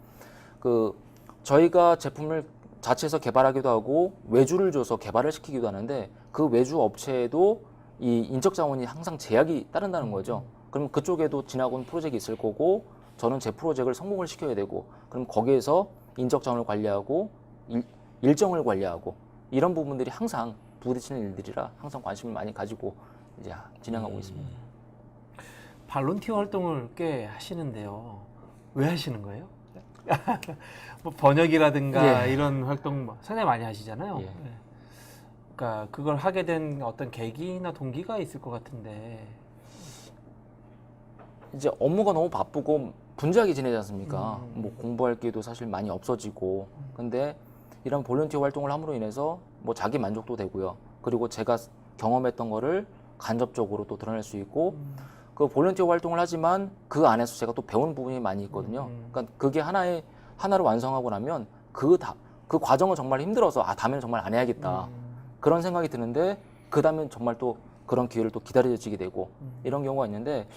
그 저희가 제품을 자체에서 개발하기도 하고 외주를 줘서 개발을 시키기도 하는데 그 외주 업체에도 이 인적 자원이 항상 제약이 따른다는 거죠. 그럼 그쪽에도 지나온 프로젝트가 있을 거고 저는 제 프로젝트를 성공을 시켜야 되고 그럼 거기에서 인적 자원을 관리하고 일정을 관리하고 이런 부분들이 항상 부딪히는 일들이라 항상 관심을 많이 가지고 이제 진행하고 있습니다. 발론티어 활동을 꽤 하시는데요. 왜 하시는 거예요? 뭐 번역이라든가 예. 이런 활동 상당히 많이 하시잖아요. 예. 네. 그러니까 그걸 하게 된 어떤 계기나 동기가 있을 것 같은데. 이제 업무가 너무 바쁘고 분주하게 지내지 않습니까? 뭐 공부할 기회도 사실 많이 없어지고 근데 이런 볼런티어 활동을 함으로 인해서 뭐 자기 만족도 되고요. 그리고 제가 경험했던 거를 간접적으로 또 드러낼 수 있고 그 볼런티어 활동을 하지만 그 안에서 제가 또 배운 부분이 많이 있거든요. 그러니까 그게 하나를 완성하고 나면 그 과정은 정말 힘들어서 다음에는 정말 안 해야겠다. 그런 생각이 드는데 그 다음엔 정말 또 그런 기회를 또 기다려지게 되고 이런 경우가 있는데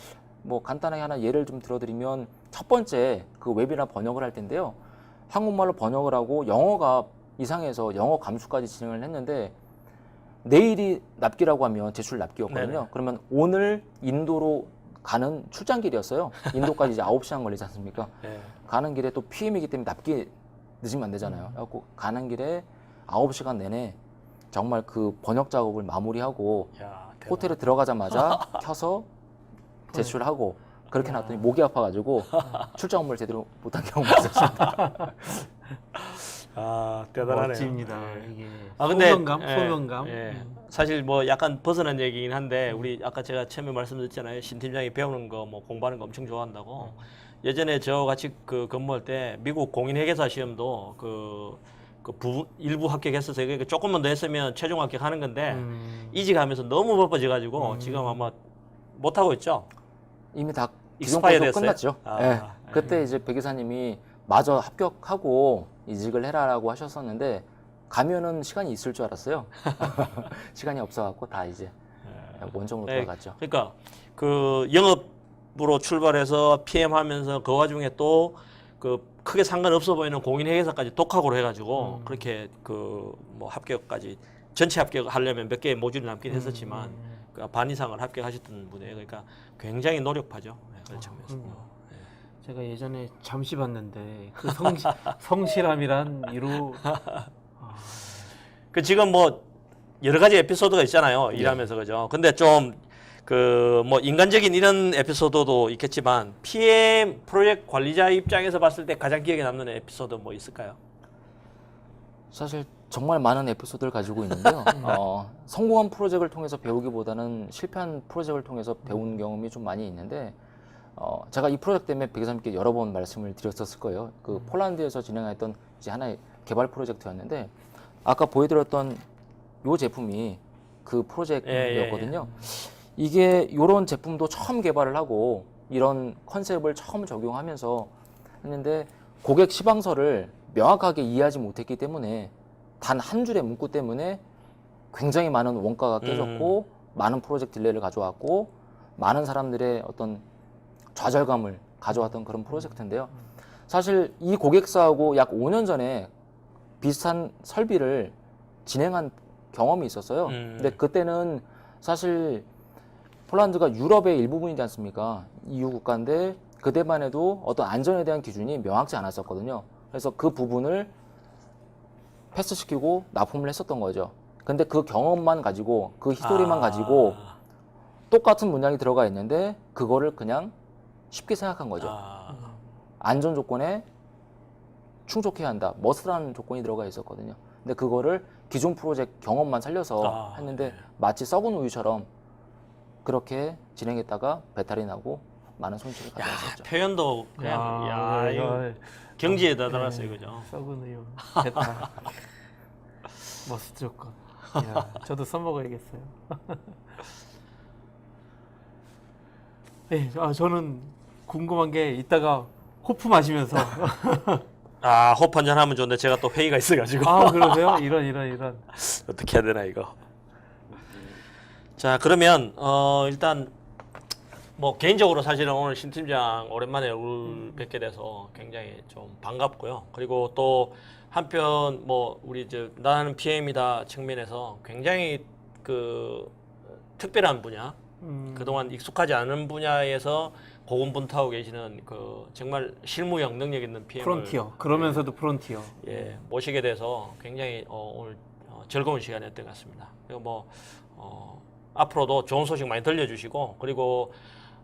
뭐 간단하게 하나 예를 좀 들어드리면 첫 번째 그 웹이나 번역을 할 텐데요. 한국말로 번역을 하고 영어가 이상해서 영어 감수까지 진행을 했는데 내일이 납기라고 하면 제출 납기였거든요. 네네. 그러면 오늘 인도로 가는 출장길이었어요. 인도까지 이제 9시간 걸리지 않습니까? 예. 가는 길에 또 PM이기 때문에 납기 늦으면 안 되잖아요. 그래갖고 가는 길에 9시간 내내 정말 그 번역 작업을 마무리하고 야, 대단하다. 호텔에 들어가자마자 켜서 제출하고 그렇게 놨더니 목이 아파가지고 출장 업무를 제대로 못한 경우가 있었습니다. 아, 대단하네요. 멋집니다. 예. 이게 근데 소명감, 예, 소명감. 예. 사실 뭐 약간 벗어난 얘기긴 한데 우리 아까 제가 처음에 말씀드렸잖아요. 신 팀장이 배우는 거 뭐 공부하는 거 엄청 좋아한다고. 예전에 저 같이 그 근무할 때 미국 공인회계사 시험도 일부 합격했었어요. 그러니까 조금만 더 했으면 최종 합격하는 건데 이직하면서 너무 바빠져가지고 지금 아마 못 하고 있죠. 이미 다 익스파이어 기존 됐어요? 끝났죠. 아, 예. 그때 이제 백 이사님이 마저 합격하고 이직을 해라라고 하셨었는데 가면은 시간이 있을 줄 알았어요. 시간이 없어갖고 다 이제 원점으로 네, 돌아갔죠. 그러니까 그 영업으로 출발해서 PM 하면서 그 와중에 또 그 크게 상관없어 보이는 공인회계사까지 독학으로 해가지고 그렇게 그 뭐 합격까지 전체 합격하려면 몇 개의 모듈이 남긴 했었지만 그 반 이상을 합격하셨던 분이에요. 그러니까 굉장히 노력하죠. 네, 그런 측면에서. 제가 예전에 잠시 봤는데 그 성실함이란 이루 그 지금 뭐 여러 가지 에피소드가 있잖아요. 일하면서 그죠. 근데 좀 그 뭐 인간적인 이런 에피소드도 있겠지만 PM 프로젝트 관리자 입장에서 봤을 때 가장 기억에 남는 에피소드 뭐 있을까요? 사실 정말 많은 에피소드를 가지고 있는데요. 성공한 프로젝트를 통해서 배우기보다는 실패한 프로젝트를 통해서 배운 경험이 좀 많이 있는데 제가 이 프로젝트 때문에 백 이사님께 여러 번 말씀을 드렸었을 거예요. 그 폴란드에서 진행했던 이제 하나의 개발 프로젝트였는데 아까 보여드렸던 이 제품이 그 프로젝트였거든요. 이게 이런 제품도 처음 개발을 하고 이런 컨셉을 처음 적용하면서 했는데 고객 시방서를 명확하게 이해하지 못했기 때문에 단 한 줄의 문구 때문에 굉장히 많은 원가가 깨졌고 많은 프로젝트 딜레이를 가져왔고 많은 사람들의 어떤 좌절감을 가져왔던 그런 프로젝트인데요. 사실 이 고객사하고 약 5년 전에 비슷한 설비를 진행한 경험이 있었어요. 근데 그때는 사실 폴란드가 유럽의 일부분이지 않습니까? EU 국가인데 그때만 해도 어떤 안전에 대한 기준이 명확지 않았었거든요. 그래서 그 부분을 패스시키고 납품을 했었던 거죠. 근데 그 경험만 가지고 그 히스토리만 가지고 똑같은 문양이 들어가 있는데 그거를 그냥 쉽게 생각한 거죠. 안전 조건에 충족해야 한다. 머스트라는 조건이 들어가 있었거든요. 근데 그거를 기존 프로젝트 경험만 살려서 했는데 마치 썩은 우유처럼 그렇게 진행했다가 배탈이 나고 많은 손실을 가져왔었죠. 표현도 그냥 이거 경지에 다다랐어요, 그죠? 썩은 우유, 배탈, 머스트 조건. 야, 저도 써먹어야겠어요. 네, 저는 궁금한 게 이따가 호프 마시면서 호프 한잔 하면 좋은데 제가 또 회의가 있어가지고 그러세요? 이런 어떻게 해야 되나 이거. 자, 그러면 일단 뭐 개인적으로 사실은 오늘 신 팀장 오랜만에 얼굴 뵙게 돼서 굉장히 좀 반갑고요. 그리고 또 한편 뭐 우리 나는 PM이다 측면에서 굉장히 그 특별한 분야, 그동안 익숙하지 않은 분야에서 고군분투하고 계시는 그 정말 실무형 능력 있는 PM을 프론티어. 그러면서도 프론티어. 모시게 돼서 굉장히 오늘 즐거운 시간이었던 것 같습니다. 그리고 뭐 앞으로도 좋은 소식 많이 들려주시고, 그리고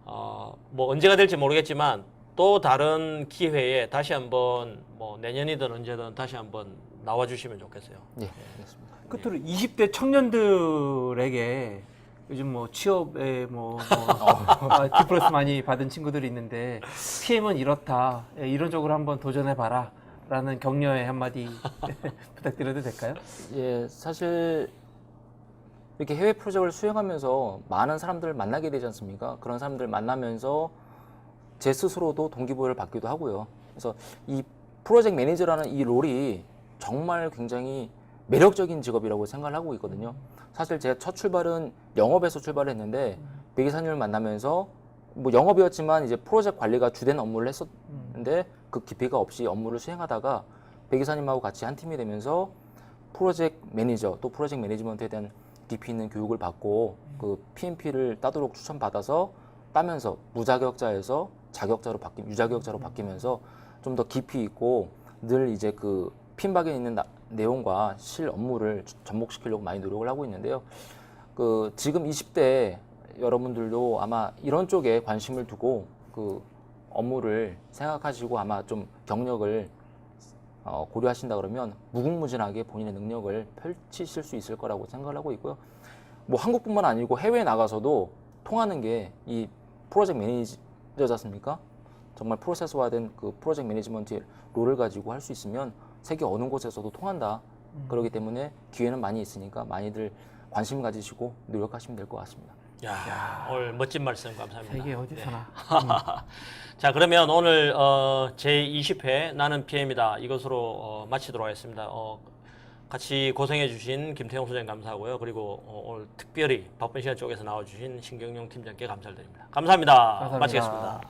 뭐 언제가 될지 모르겠지만 또 다른 기회에 다시 한번 뭐 내년이든 언제든 다시 한번 나와주시면 좋겠어요. 네, 알겠습니다. 끝으로 20대 청년들에게 요즘 뭐 취업에 디플러스 많이 받은 친구들이 있는데 PM은 이렇다, 이런 쪽으로 한번 도전해봐라 라는 격려의 한마디 부탁드려도 될까요? 예, 사실 이렇게 해외 프로젝트를 수행하면서 많은 사람들을 만나게 되지 않습니까? 그런 사람들을 만나면서 제 스스로도 동기부여를 받기도 하고요. 그래서 이 프로젝트 매니저라는 이 롤이 정말 굉장히 매력적인 직업이라고 생각을 하고 있거든요. 사실 제가 첫 출발은 영업에서 출발을 했는데 백 이사님을 만나면서 뭐 영업이었지만 이제 프로젝트 관리가 주된 업무를 했었는데 그 깊이가 없이 업무를 수행하다가 백 이사님하고 같이 한 팀이 되면서 프로젝트 매니저 또 프로젝트 매니지먼트에 대한 깊이 있는 교육을 받고 그 PMP를 따도록 추천받아서 따면서 무자격자에서 자격자로 유자격자로 바뀌면서 좀 더 깊이 있고 늘 이제 그 핀박에 있는 내용과 실 업무를 접목시키려고 많이 노력을 하고 있는데요. 그 지금 20대 여러분들도 아마 이런 쪽에 관심을 두고 그 업무를 생각하시고 아마 좀 경력을 고려하신다 그러면 무궁무진하게 본인의 능력을 펼치실 수 있을 거라고 생각을 하고 있고요. 뭐 한국뿐만 아니고 해외에 나가서도 통하는 게 이 프로젝트 매니저지 않습니까? 정말 프로세스화된 그 프로젝트 매니지먼트 롤을 가지고 할 수 있으면 세계 어느 곳에서도 통한다. 그렇기 때문에 기회는 많이 있으니까 많이들 관심 가지시고 노력하시면 될 것 같습니다. 오늘 멋진 말씀 감사합니다. 세계 어디서나. 자, 그러면 오늘 제20회 나는 PM이다 이것으로 마치도록 하겠습니다. 같이 고생해 주신 김태형 소장님 감사하고요. 그리고 오늘 특별히 바쁜 시간 쪽에서 나와주신 신경용 팀장께 감사를 드립니다. 감사합니다. 감사합니다. 마치겠습니다.